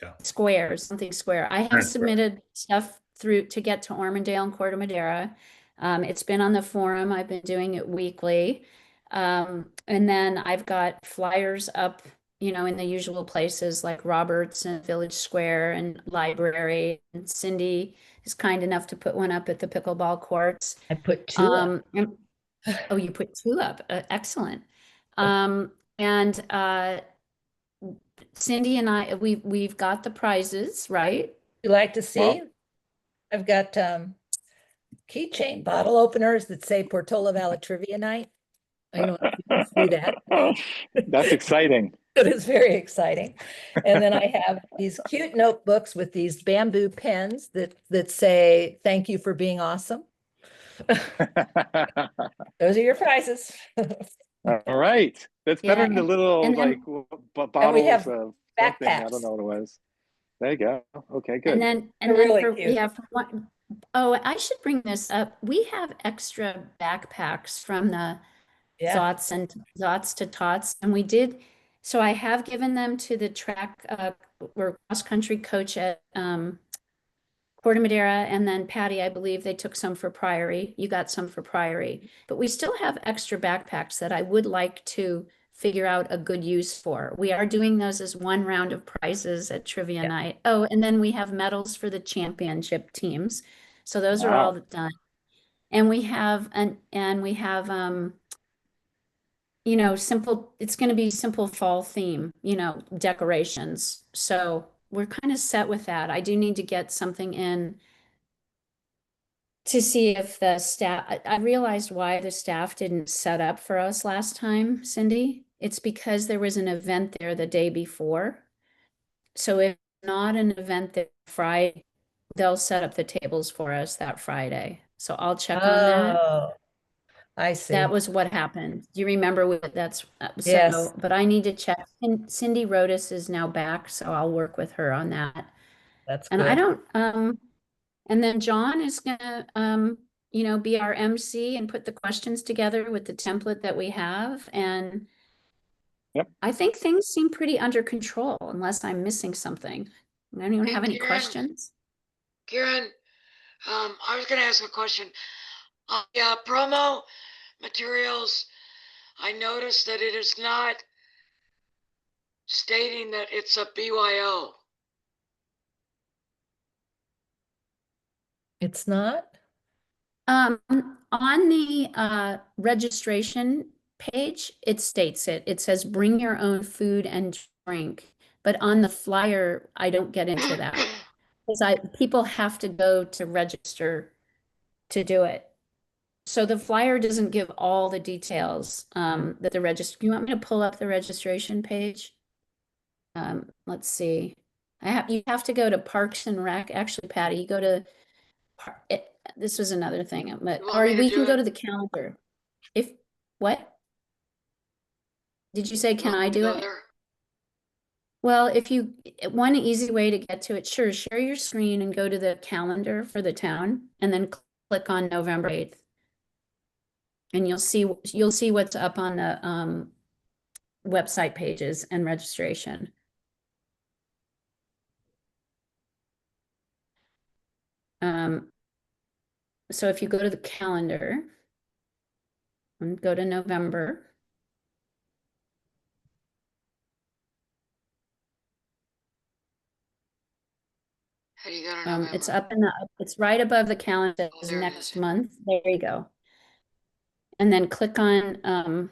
yeah. Square, something Square. I have Parent Square. submitted stuff through to get to Ormondale and Corte Madera. It's been on the forum. I've been doing it weekly. And then I've got flyers up, in the usual places like Roberts and Village Square and Library. And Cindy is kind enough to put one up at the pickleball courts. I put 2 up. Oh, you put 2 up. Excellent. And Cindy and I, we've got the prizes, right? You like to see? Well- I've got keychain bottle openers that say Portola Valley Trivia Night. I don't know if you can see that. That's exciting. It is very exciting. And then I have these cute notebooks with these bamboo pens that say, "Thank you for being awesome." Those are your prizes. All right. That's better Yeah, than the little and then- like bottles have of something. I don't backpacks. know what it was. There you go. Okay, good. And then, They're really for, cute. yeah, for one, oh, I should bring this up. We have extra backpacks from the Yeah. Zots and Zots to Tots, and we did. So I have given them to the track or cross country coach at Corte Madera, and then Patty, I believe they took some for Priory. You got some for Priory, but we still have extra backpacks that I would like to figure out a good use for. We are doing those as one round of prizes at trivia Yeah. night. Oh, and then we have medals for the championship teams. So those are all Wow. done. And we have simple, it's going to be simple fall theme, decorations. So we're kind of set with that. I do need to get something in to see if the staff, I realized why the staff didn't set up for us last time, Cindy. It's because there was an event there the day before. So if not an event that Friday, they'll set up the tables for us that Friday. So I'll check on that. Oh, I see. That was what happened. Do you remember what that's Yes. so, but I need to check. And Cindy Rodas is now back, so I'll work with her on that. That's And I good. don't and then John is gonna be our MC and put the questions together with the template that we have. And Yep. I think things seem pretty under control unless I'm missing something. Anyone Hey, have any Karen. questions? Karen, I was gonna ask a question. Yeah, promo materials, I noticed that it is not stating that it's a BYO. It's not? On the registration page, it states it. It says bring your own food and drink. But on the flyer, I don't get into that. Because people have to go to register to do it. So the flyer doesn't give all the details that the register. You want me to pull up the registration page? Let's see. You have to go to Parks and Rec. Actually, Patty, you go to this was another thing, but You want or me to we do can go it? to the calendar. If what? Did you say You can want me I to do go it? there? Well, one easy way to get to it, sure, share your screen and go to the calendar for the town and then click on November 8th. And you'll see what's up on the website pages and registration. So if you go to the calendar and go to November, How do you go to November? it's up it's right above the calendar. Oh, It says there it next is. month. There you go. And then click on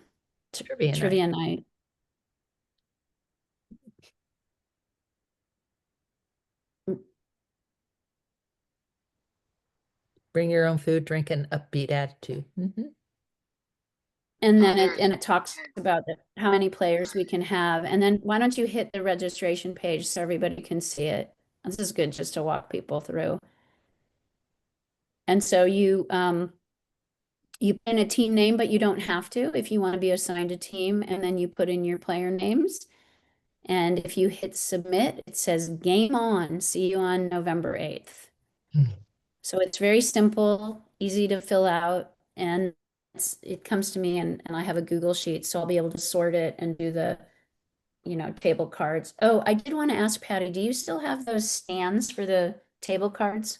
Trivia night. trivia night. Bring your own food, drink, and upbeat attitude. Mhm. And Oh, then there. it talks about how many players we can have. And then why don't you hit the registration page so everybody can see it? This is good just to walk people through. And so you put in a team name, but you don't have to if you want to be assigned a team, and then you put in your player names. And if you hit submit, it says game on, see you on November 8th. So it's very simple, easy to fill out, and it comes to me and I have a Google sheet, so I'll be able to sort it and do the, table cards. Oh, I did want to ask Patty, do you still have those stands for the table cards?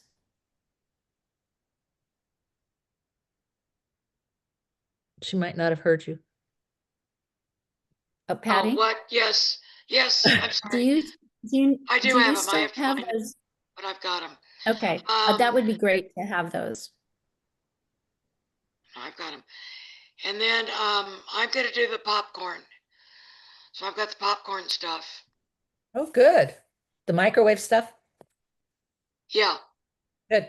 She might not have heard you. Oh, Patty? Oh, what? Yes. Yes. I'm Do sorry. you, I do do have you them. I still have to have find 'em, those? but I've got them. Okay, that would be great to have those. I've got them. And then I'm going to do the popcorn. So I've got the popcorn stuff. Oh, good. The microwave stuff? Yeah. Good.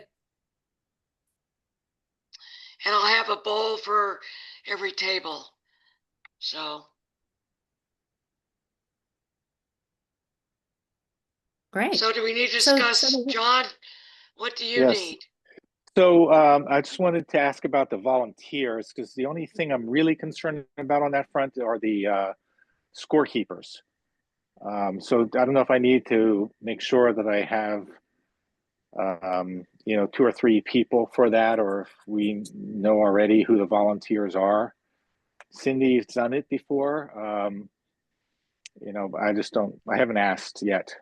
And I'll have a bowl for every table. So, Great. so do we need to So- discuss, so the- John, what do you Yes. need? So I just wanted to ask about the volunteers, because the only thing I'm really concerned about on that front are the scorekeepers. So I don't know if I need to make sure that I have, 2 or 3 people for that, or if we know already who the volunteers are. Cindy's done it before. I haven't asked yet.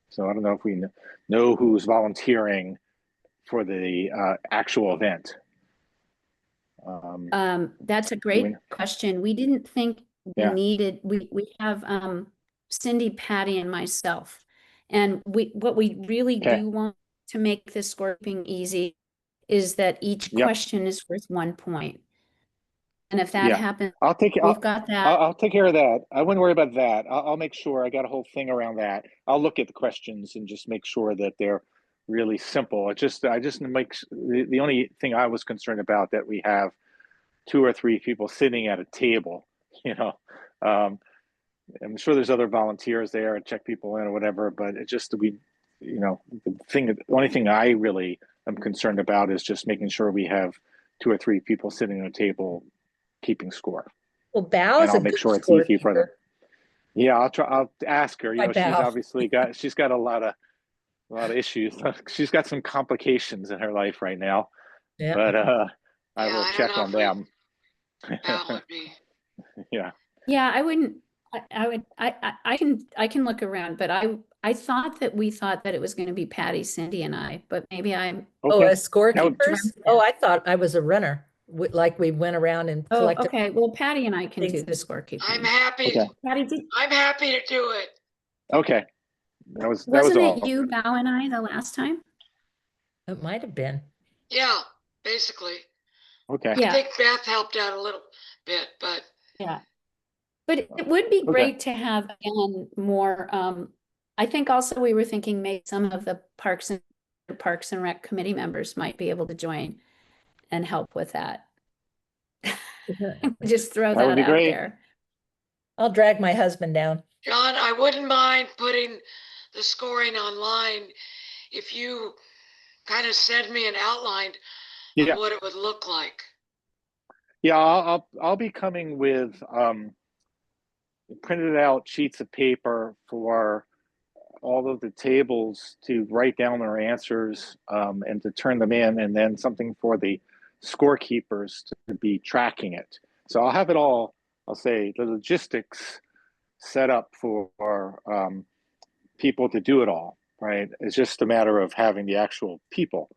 So I don't know if we know who's volunteering for the actual event. That's a great we- question. We didn't think we Yeah. needed, we have Cindy, Patty, and myself. And what we really Okay. do want to make this scorekeeping easy is that each Yep. question is worth 1 point. And if that Yeah. happens, I'll take we've got that. I'll take care of that. I wouldn't worry about that. I'll make sure I got a whole thing around that. I'll look at the questions and just make sure that they're really simple. I just make the only thing I was concerned about that we have 2 or 3 people sitting at a table. I'm sure there's other volunteers there and check people in or whatever, but it just the only thing I really am concerned about is just making sure we have 2 or 3 people sitting at a table keeping score. Well, Bao And is a I'll make good sure it's easy for them. scorekeeper. Yeah, I'll ask her. Hi, She's Bao. obviously got a lot of issues. She's got some complications in her life right now. Yeah. But I Yeah, will I don't check know on if we- them. That would be. Yeah. Yeah, I wouldn't, I can look around, but I thought that we thought that it was going to be Patty, Cindy, and I, but maybe I'm, Oh, Okay. as scorekeepers? Dreamt Oh, that. I thought I was a runner. Like we went around and oh, collected. okay, well, Patty and I can do Things- the scorekeeping. I'm happy. Okay. Patty, I'm happy to do it. Okay. That was wasn't all. it you, Bao, and I the last time? It might have been. Yeah, basically. Okay. Yeah. I think Beth helped out a little bit, but Yeah. But it would be Okay. great to have again more, I think also we were thinking maybe some of the Parks and Rec committee members might be able to join and help with that. Just throw That would that be out great. there. I'll drag my husband down. John, I wouldn't mind putting the scoring online if you kind of send me an outline Yeah. of what it would look like. Yeah, I'll be coming with printed out sheets of paper for all of the tables to write down their answers and to turn them in, and then something for the scorekeepers to be tracking it. So I'll have it all, I'll say the logistics set up for people to do it all, right? It's just a matter of having the actual people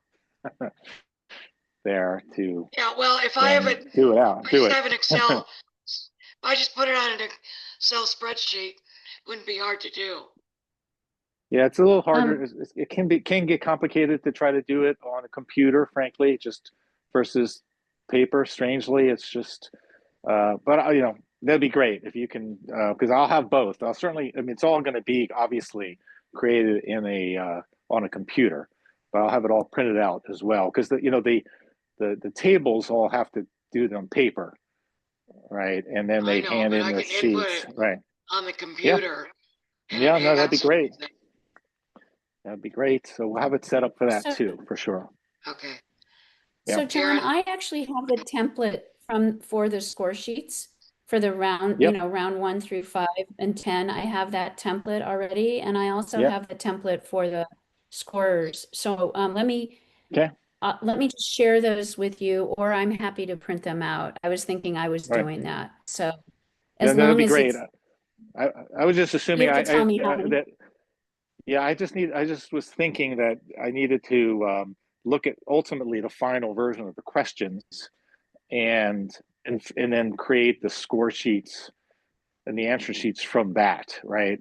there to Yeah, well, if I have then it, do it out, I do just it. have an Excel. If I just put it on an Excel spreadsheet, wouldn't be hard to do. Yeah, it's a little harder. It can get complicated to try to do it on a computer, frankly, just versus paper. Strangely, it's just, but that'd be great if you can, because I'll have both. I'll certainly. I mean, it's all going to be obviously created in on a computer, but I'll have it all printed out as well. Because the tables all have to do it on paper, right? And then I they know, hand but in I the can input sheets, it right? on the computer. and Yeah, it no, that'd be has great. everything. That'd be great. So we'll have it set up for that So- too, for sure. Okay, So Yep. John, Karen? I actually have the template for the score sheets for the round, Yep. round 1 through 5 and 10. I have that template already, and I also Yep. have the template for the scorers. So let me Okay. just share those with you, or I'm happy to print them out. I was thinking I was Right. doing that. So Yeah, as that'd long be as great. it's, I was just assuming have to tell me how many. that. Yeah, I just was thinking that I needed to look at ultimately the final version of the questions and then create the score sheets and the answer sheets from that, right?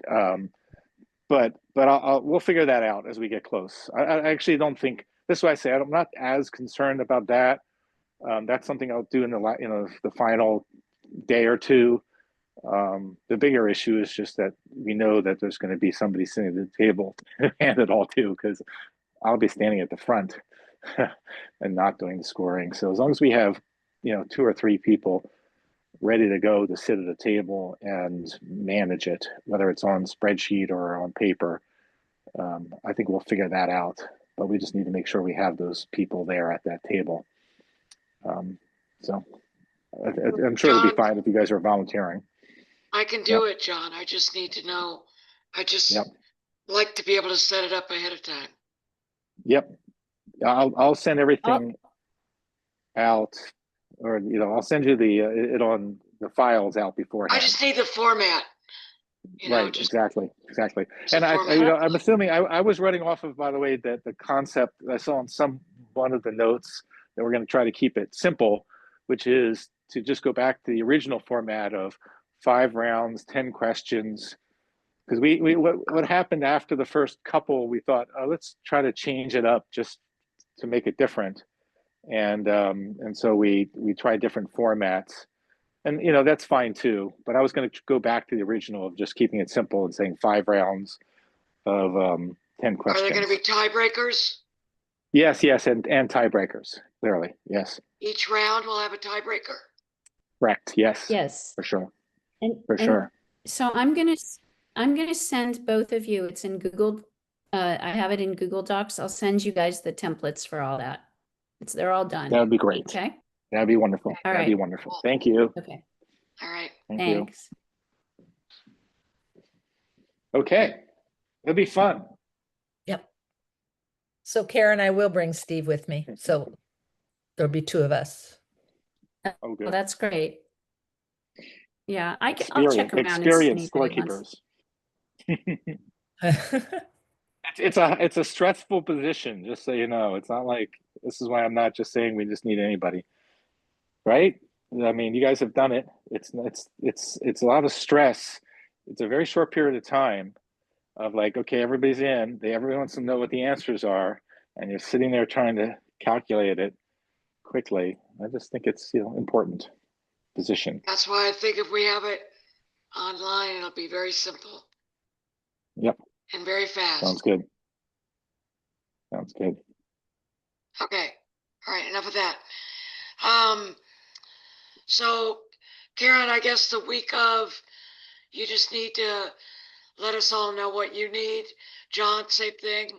But we'll figure that out as we get close. I actually don't think, this is why I say I'm not as concerned about that. That's something I'll do in the final day or two. The bigger issue is just that we know that there's going to be somebody sitting at the table to hand it all to, because I'll be standing at the front and not doing the scoring. So as long as we have, 2 or 3 people ready to go to sit at a table and manage it, whether it's on spreadsheet or on paper, I think we'll figure that out. But we just need to make sure we have those people there at that table. So I'm sure it'll be John? fine if you guys are volunteering. I can do it, John. I just need to know. I just Yep. like to be able to set it up ahead of time. Yep. I'll send everything out, or I'll send you it on the files out beforehand. I just need the format. Right, just exactly. some And format. I'm assuming I was running off of, by the way, that the concept I saw in one of the notes that we're going to try to keep it simple, which is to just go back to the original format of 5 rounds, 10 questions. Because what happened after the first couple, we thought, oh, let's try to change it up just to make it different, and so we tried different formats. And that's fine too. But I was going to go back to the original of just keeping it simple and saying 5 rounds of 10 Are questions. there going to be tiebreakers? Yes, and tiebreakers. Clearly, yes. Each round will have a tiebreaker. Correct. Yes. Yes. For sure. And, For sure. So I'm gonna send both of you. It's in Google. I have it in Google Docs. I'll send you guys the templates for all that. They're all done. That would be great. Okay. That'd be wonderful. All That'd be right. wonderful. Thank you. Okay. All right. Thank you. Thanks. Okay. It'll be fun. Yep. So Karen, I will bring Steve with me. So there'll be 2 of us. Oh, Well, good. that's great. Yeah, I'll check around and Experienced see if anyone's- scorekeepers. It's a stressful position, just so you know. It's not like, this is why I'm not just saying we just need anybody, right? I mean, you guys have done it. It's a lot of stress. It's a very short period of time of like, okay, everybody's in. Everyone wants to know what the answers are, and you're sitting there trying to calculate it quickly. I just think it's important position. That's why I think if we have it online, it'll be very simple. Yep. And very fast. Sounds good. Sounds good. Okay. All right. Enough of that. So Karen, I guess the week of, you just need to let us all know what you need. John, same thing.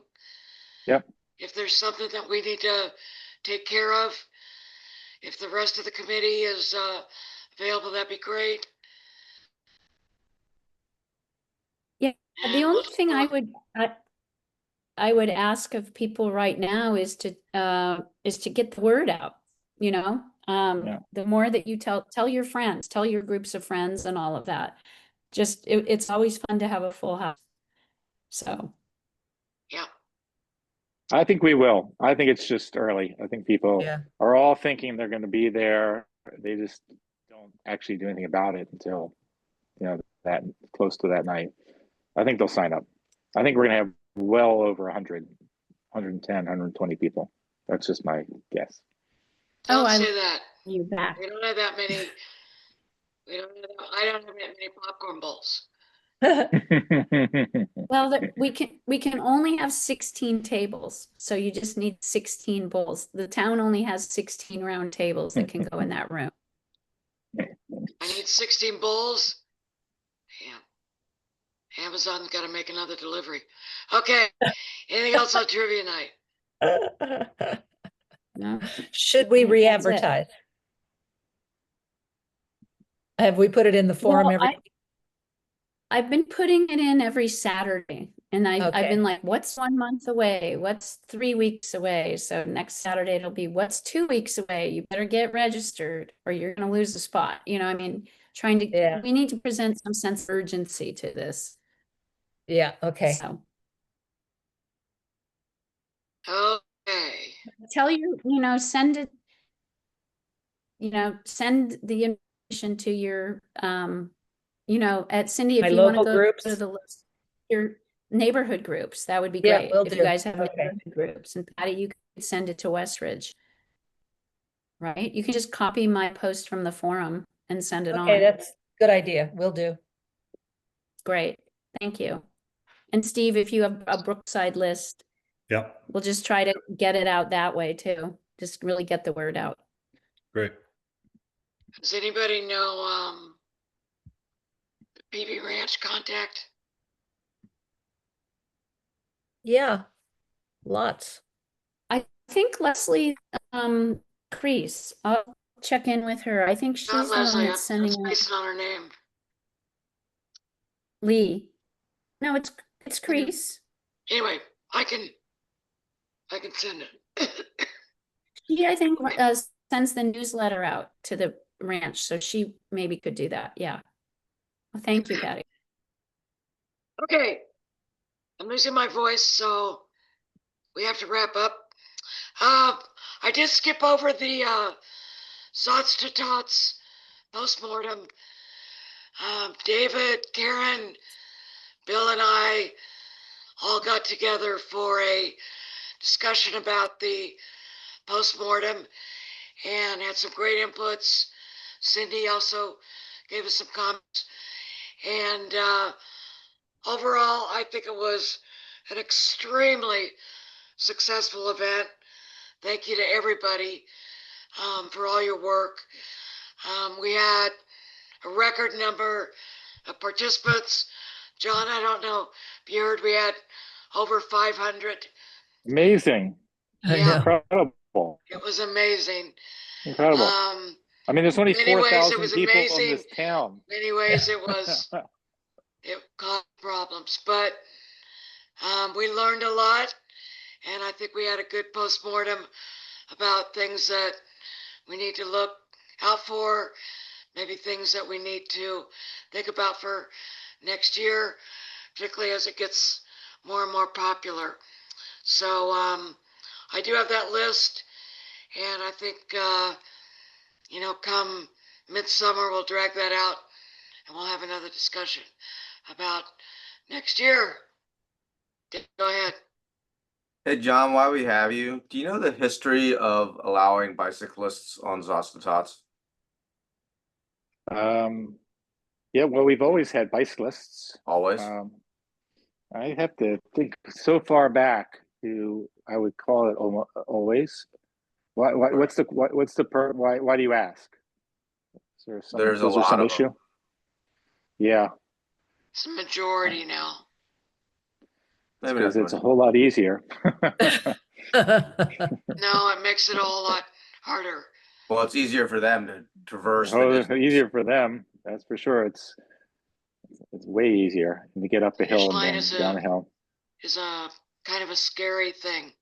Yep. If there's something that we need to take care of, if the rest of the committee is available, that'd be great. Yeah, And the we'll only just thing go- I would ask of people right now is to get the word out, Yeah. the more that you tell your friends, tell your groups of friends and all of that. Just, it's always fun to have a full house. So, Yeah. I think we will. I think it's just early. I think people Yeah. are all thinking they're going to be there. They just don't actually do anything about it until, that close to that night. I think they'll sign up. I think we're going to have well over 100, 110, 120 people. That's just my guess. Don't I say that. you back. We don't have that many. I don't have that many popcorn bowls. Well, we can only have 16 tables, so you just need 16 bowls. The town only has 16 round tables that can go in that room. I need 16 bowls. Damn. Amazon's got to make another delivery. Okay. Anything else on trivia night? No, Should we I think that's it. re-advertise? Have we put it in the forum Well, every? I've been putting it in every Saturday, and I've Okay. been like, what's 1 month away? What's 3 weeks away? So next Saturday it'll be, what's 2 weeks away? You better get registered or you're gonna lose a spot. You know, I mean, Yeah. we need to present some sense of urgency to this. Yeah, okay. So Okay. tell send it, send the information to your, at Cindy, My if you want to local go groups? to the list, your neighborhood groups, that would be Yeah, great. will If do. you guys have Okay. neighborhood groups, and Patty, you could send it to Westridge. Right? You can just copy my post from the forum and send it Okay, on. that's a good idea. Will do. Great. Thank you. And Steve, if you have a Brookside list, Yep. we'll just try to get it out that way too. Just really get the word out. Great. Does anybody know the PB Ranch contact? Yeah, lots. I think Leslie Crease, I'll check in with her. I think she's Not the one Leslie. I'm that's sending out spacing on her name. Lee. No, it's Crease. Anyway, I can send it. She, I think, sends the newsletter out to the ranch, so she maybe could do that. Yeah. Well, thank you, Patty. Okay. I'm losing my voice, so we have to wrap up. I did skip over the Zots to Tots postmortem. David, Karen, Bill, and I all got together for a discussion about the postmortem and had some great inputs. Cindy also gave us some comments. And overall, I think it was an extremely successful event. Thank you to everybody for all your work. We had a record number of participants. John, I don't know if you heard, we had over 500. Amazing. I Yeah, know. Incredible. it was amazing. Incredible. I mean, there's only in many ways, it 4,000 was people in amazing. this town. In many ways, it caused problems, but we learned a lot, and I think we had a good postmortem about things that we need to look out for, maybe things that we need to think about for next year, particularly as it gets more and more popular. So I do have that list, and I think come midsummer we'll drag that out and we'll have another discussion about next year. Go ahead. Hey, John, while we have you, do you know the history of allowing bicyclists on Zots to Tots? Yeah, well, we've always had bicyclists. Always? I have to think so far back to, I would call it always. Why do you ask? Is there some, There's a is there lot some of issue? them. Yeah, It's a majority now. Maybe because that's it's a what- whole lot easier. No, it makes it a whole lot harder. Well, it's easier for them to traverse the Oh, distance. easier for them, that's for sure. It's way easier to get up the hill Finish line and is then down the hill. Is a kind of a scary thing.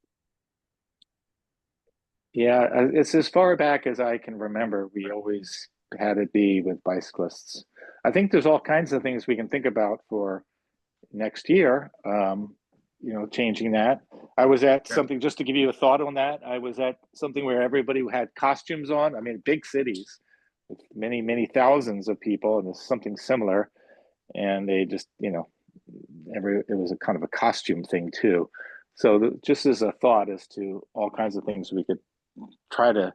Yeah, it's as far back as I can remember. We always had it be with bicyclists. I think there's all kinds of things we can think about for next year. Changing that. I was at something, just to give you a thought on that. I was at something where everybody had costumes on. I mean, big cities with many, many thousands of people, and it's something similar. And they just, it was a kind of a costume thing too. So just as a thought as to all kinds of things we could try to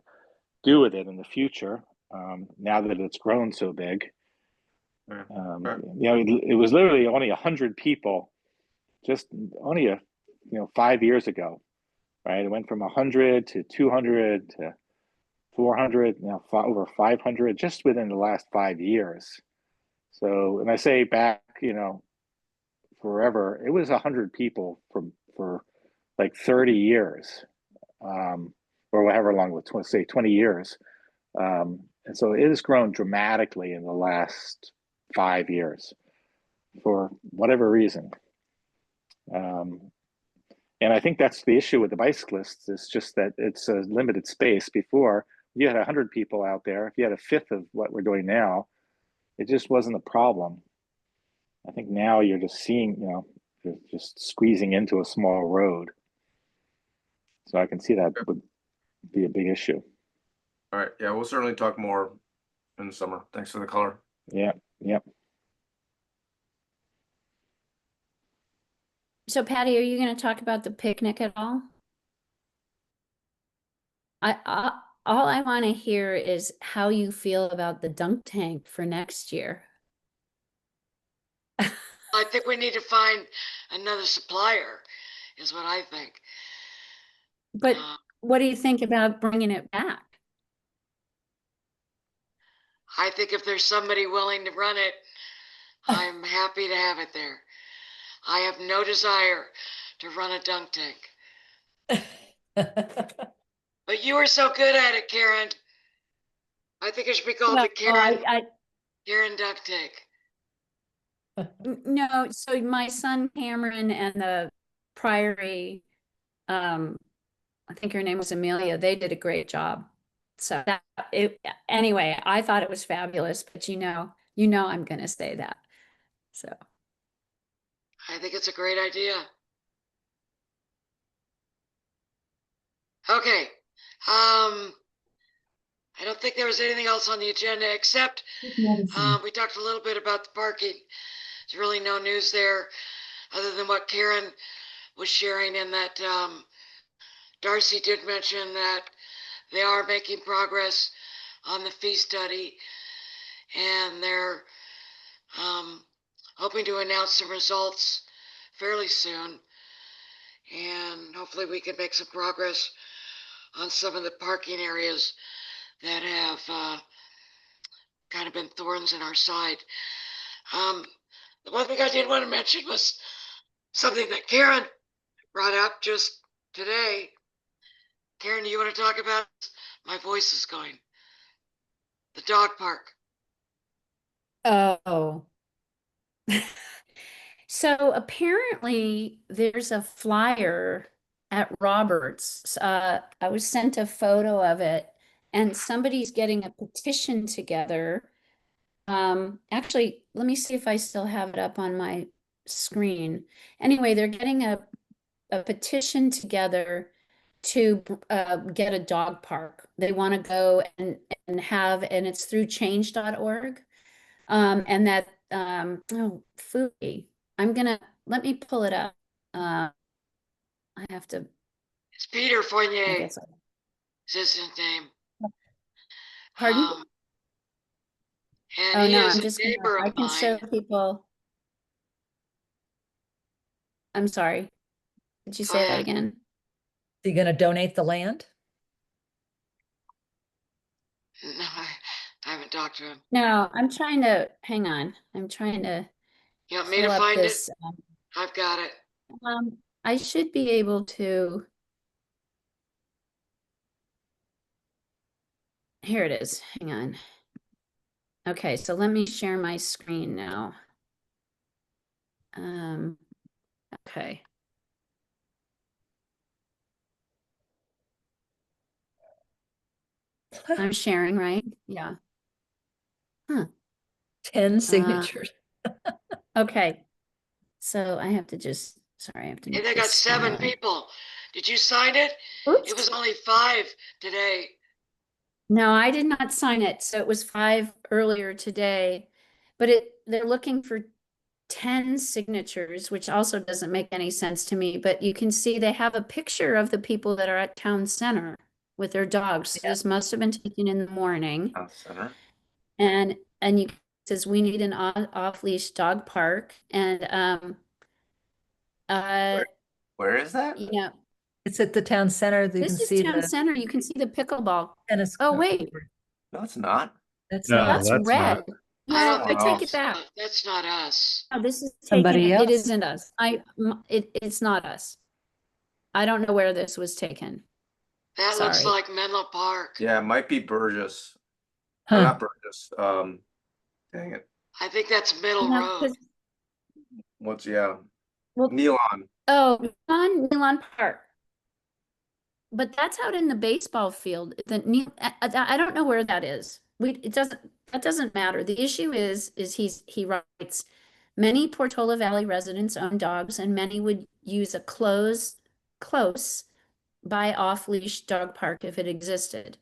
do with it in the future, now that it's grown so big. It was literally only 100 people, just only 5 years ago, right? It went from 100 to 200 to 400, over 500 just within the last 5 years. So, and I say back, forever, it was 100 people for like 30 years, or however long, let's say 20 years. And so it has grown dramatically in the last 5 years for whatever reason. And I think that's the issue with the bicyclists. It's just that it's a limited space. Before, you had 100 people out there. If you had a fifth of what we're doing now, it just wasn't a problem. I think now you're just seeing, you're just squeezing into a small road. So I can see that would be a big issue. All right. Yeah, we'll certainly talk more in the summer. Thanks for the color. Yeah. Yep. So Patty, are you going to talk about the picnic at all? All I want to hear is how you feel about the dunk tank for next year. I think we need to find another supplier, is what I think. But what do you think about bringing it back? I think if there's somebody willing to run it, I'm happy to have it there. I have no desire to run a dunk tank. But you are so good at it, Karen. I think it should be called No, the Karen, I Karen Dunk Tank. no, so my son Cameron and the Priory, I think her name was Amelia, they did a great job. So anyway, I thought it was fabulous, but you know I'm gonna say that. So I think it's a great idea. Okay. I don't think there was anything else on the agenda except we talked a little bit about the parking. There's really no news there other than what Karen was sharing, and that Darcy did mention that they are making progress on the fee study, and they're hoping to announce some results fairly soon, and hopefully we can make some progress on some of the parking areas that have kind of been thorns in our side. The one thing I did want to mention was something that Karen brought up just today. Karen, do you want to talk about? My voice is going. The dog park. oh. So apparently there's a flyer at Roberts. I was sent a photo of it, and somebody's getting a petition together. Actually, let me see if I still have it up on my screen. Anyway, they're getting a petition together to get a dog park. They want to go and have, and it's through change.org. And that, oh, Fuki, let me pull it up. I have to. It's Peter I Fournier. guess Is his name. Pardon? And Oh he no, is I'm a just neighbor I of can show mine. people. I'm sorry. Did you Go say that ahead. again? You gonna donate the land? No, I haven't talked to him. No, I'm trying to, hang on. I'm trying to You want me to pull up find it? this. I've got it. I should be able to. Here it is. Hang on. Okay, so let me share my screen now. Okay. I'm sharing, right? Yeah. Huh. 10 signatures. Okay. So I have to just, sorry, I have to And make they got this 7 smaller. people. Did you sign it? Oops. It was only 5 today. No, I did not sign it. So it was 5 earlier today, but they're looking for 10 signatures, which also doesn't make any sense to me, but you can see they have a picture of the people that are at town center with their dogs. So this must have been taken in the morning. Town center. And you it says we need an off-leash dog park. And Where is that? yeah, It's at the town center. You can This see is town the center. You can see the pickleball. tennis. Oh, court. wait, No, it's not. That's No, not. that's that's red. not. I No, don't I think take it that's- back. That's not us. No, this is Somebody taken, it else? isn't us. It's not us. I don't know where this was taken. That looks Sorry. like Menlo Park. Yeah, it might be Burgess. Huh. Not Burgess. Dang it. I think that's Middle No, Road. 'cause- What's Neon? Well, oh, on Milan Park. But that's out in the baseball field. I don't know where that is. That doesn't matter. The issue is he writes, many Portola Valley residents own dogs and many would use a close by off-leash dog park if it existed.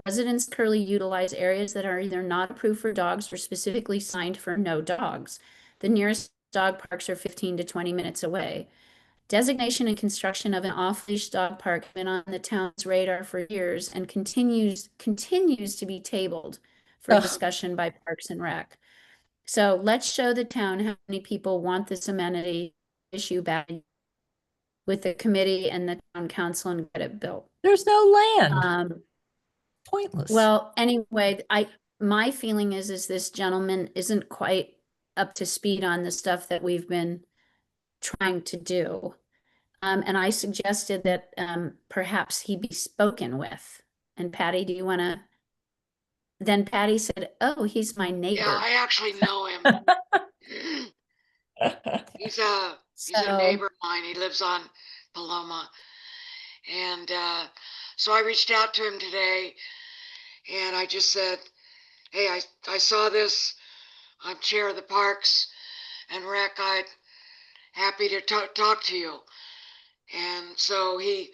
Residents currently utilize areas that are either not approved for dogs or specifically signed for no dogs. The nearest dog parks are 15 to 20 minutes away. Designation and construction of an off-leash dog park have been on the town's radar for years and continues to be tabled for Ugh. discussion by Parks and Rec. So let's show the town how many people want this amenity issue back with the committee and the town council and get it built. There's no land. Pointless. Well, anyway, my feeling is this gentleman isn't quite up to speed on the stuff that we've been trying to do. And I suggested that perhaps he be spoken with. And Patty, do you want to? Then Patty said, "Oh, he's my neighbor." Yeah, I actually know him. He's a So- neighbor of mine. He lives on Paloma. And so I reached out to him today and I just said, hey, I saw this. I'm chair of the Parks and Rec. I'm happy to talk to you. And so he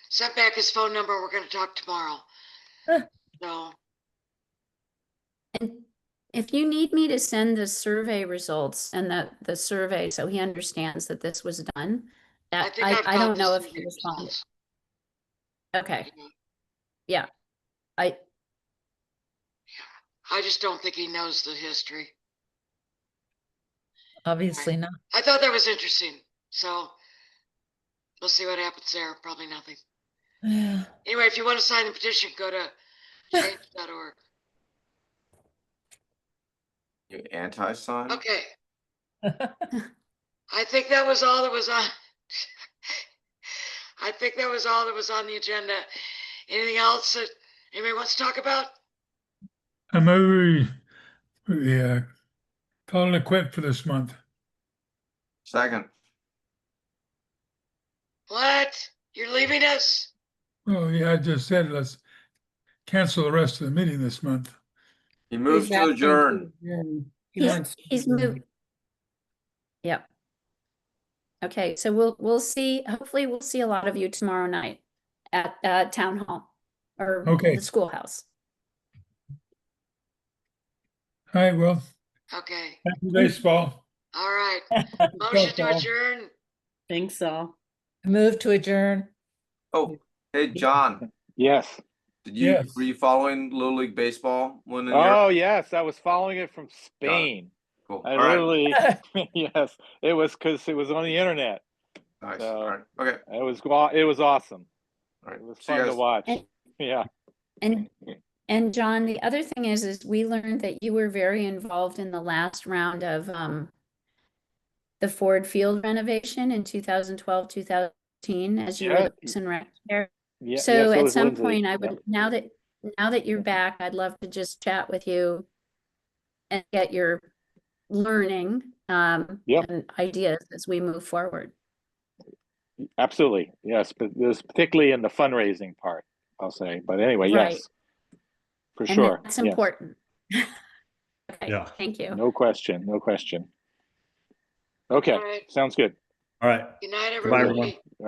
sent back his phone number. We're going to talk tomorrow. Huh. So And if you need me to send the survey results and the survey so he understands that this was done, I think I've I got don't know the if he survey responded. results. Okay, Yeah. yeah. I just don't think he knows the history. Obviously not. I thought that was interesting. So we'll see what happens there. Probably nothing. Yeah. Anyway, if you want to sign the petition, go to change.org. You anti-sign? Okay. I think that was all that was on. I think that was all that was on the agenda. Anything else that anybody wants to talk about? I'm over the call it quit for this month. Second. What? You're leaving us? Oh, yeah, I just said let's cancel the rest of the meeting this month. He moves He's to asking adjourn. adjourn. He He's- wants to He's adjourn. moved. Yep. Okay, so we'll see, hopefully we'll see a lot of you tomorrow night at town hall or Okay. the schoolhouse. All right, well, Okay. happy baseball. All right. Motion to adjourn. Thanks all. Move to adjourn. Oh, hey, John, Yes. Yes. were you following Little League Baseball when in Oh, Europe? yes. I was following it from Spain. Cool. I All right. literally, yes, it was because it was on the internet. Nice. so- All right. Okay. It was awesome. All right. It was See you fun to guys. watch. And- Yeah. And John, the other thing is we learned that you were very involved in the last round of the Ford Field renovation in 2012, 2013, as you were Yeah. the Parks and Rec chair. Yeah. So yeah, at was some Lindsay. point, I Yep. would, now that you're back, I'd love to just chat with you and get your learning Yep. and ideas as we move forward. Absolutely. Yes. But there's particularly in the fundraising part, I'll say. But anyway, Right. yes. For And sure. that's yes. important. Okay, Yeah. thank you. No question. No question. Okay. All right. Sounds good. All right. Good night, Goodbye, everybody. everyone.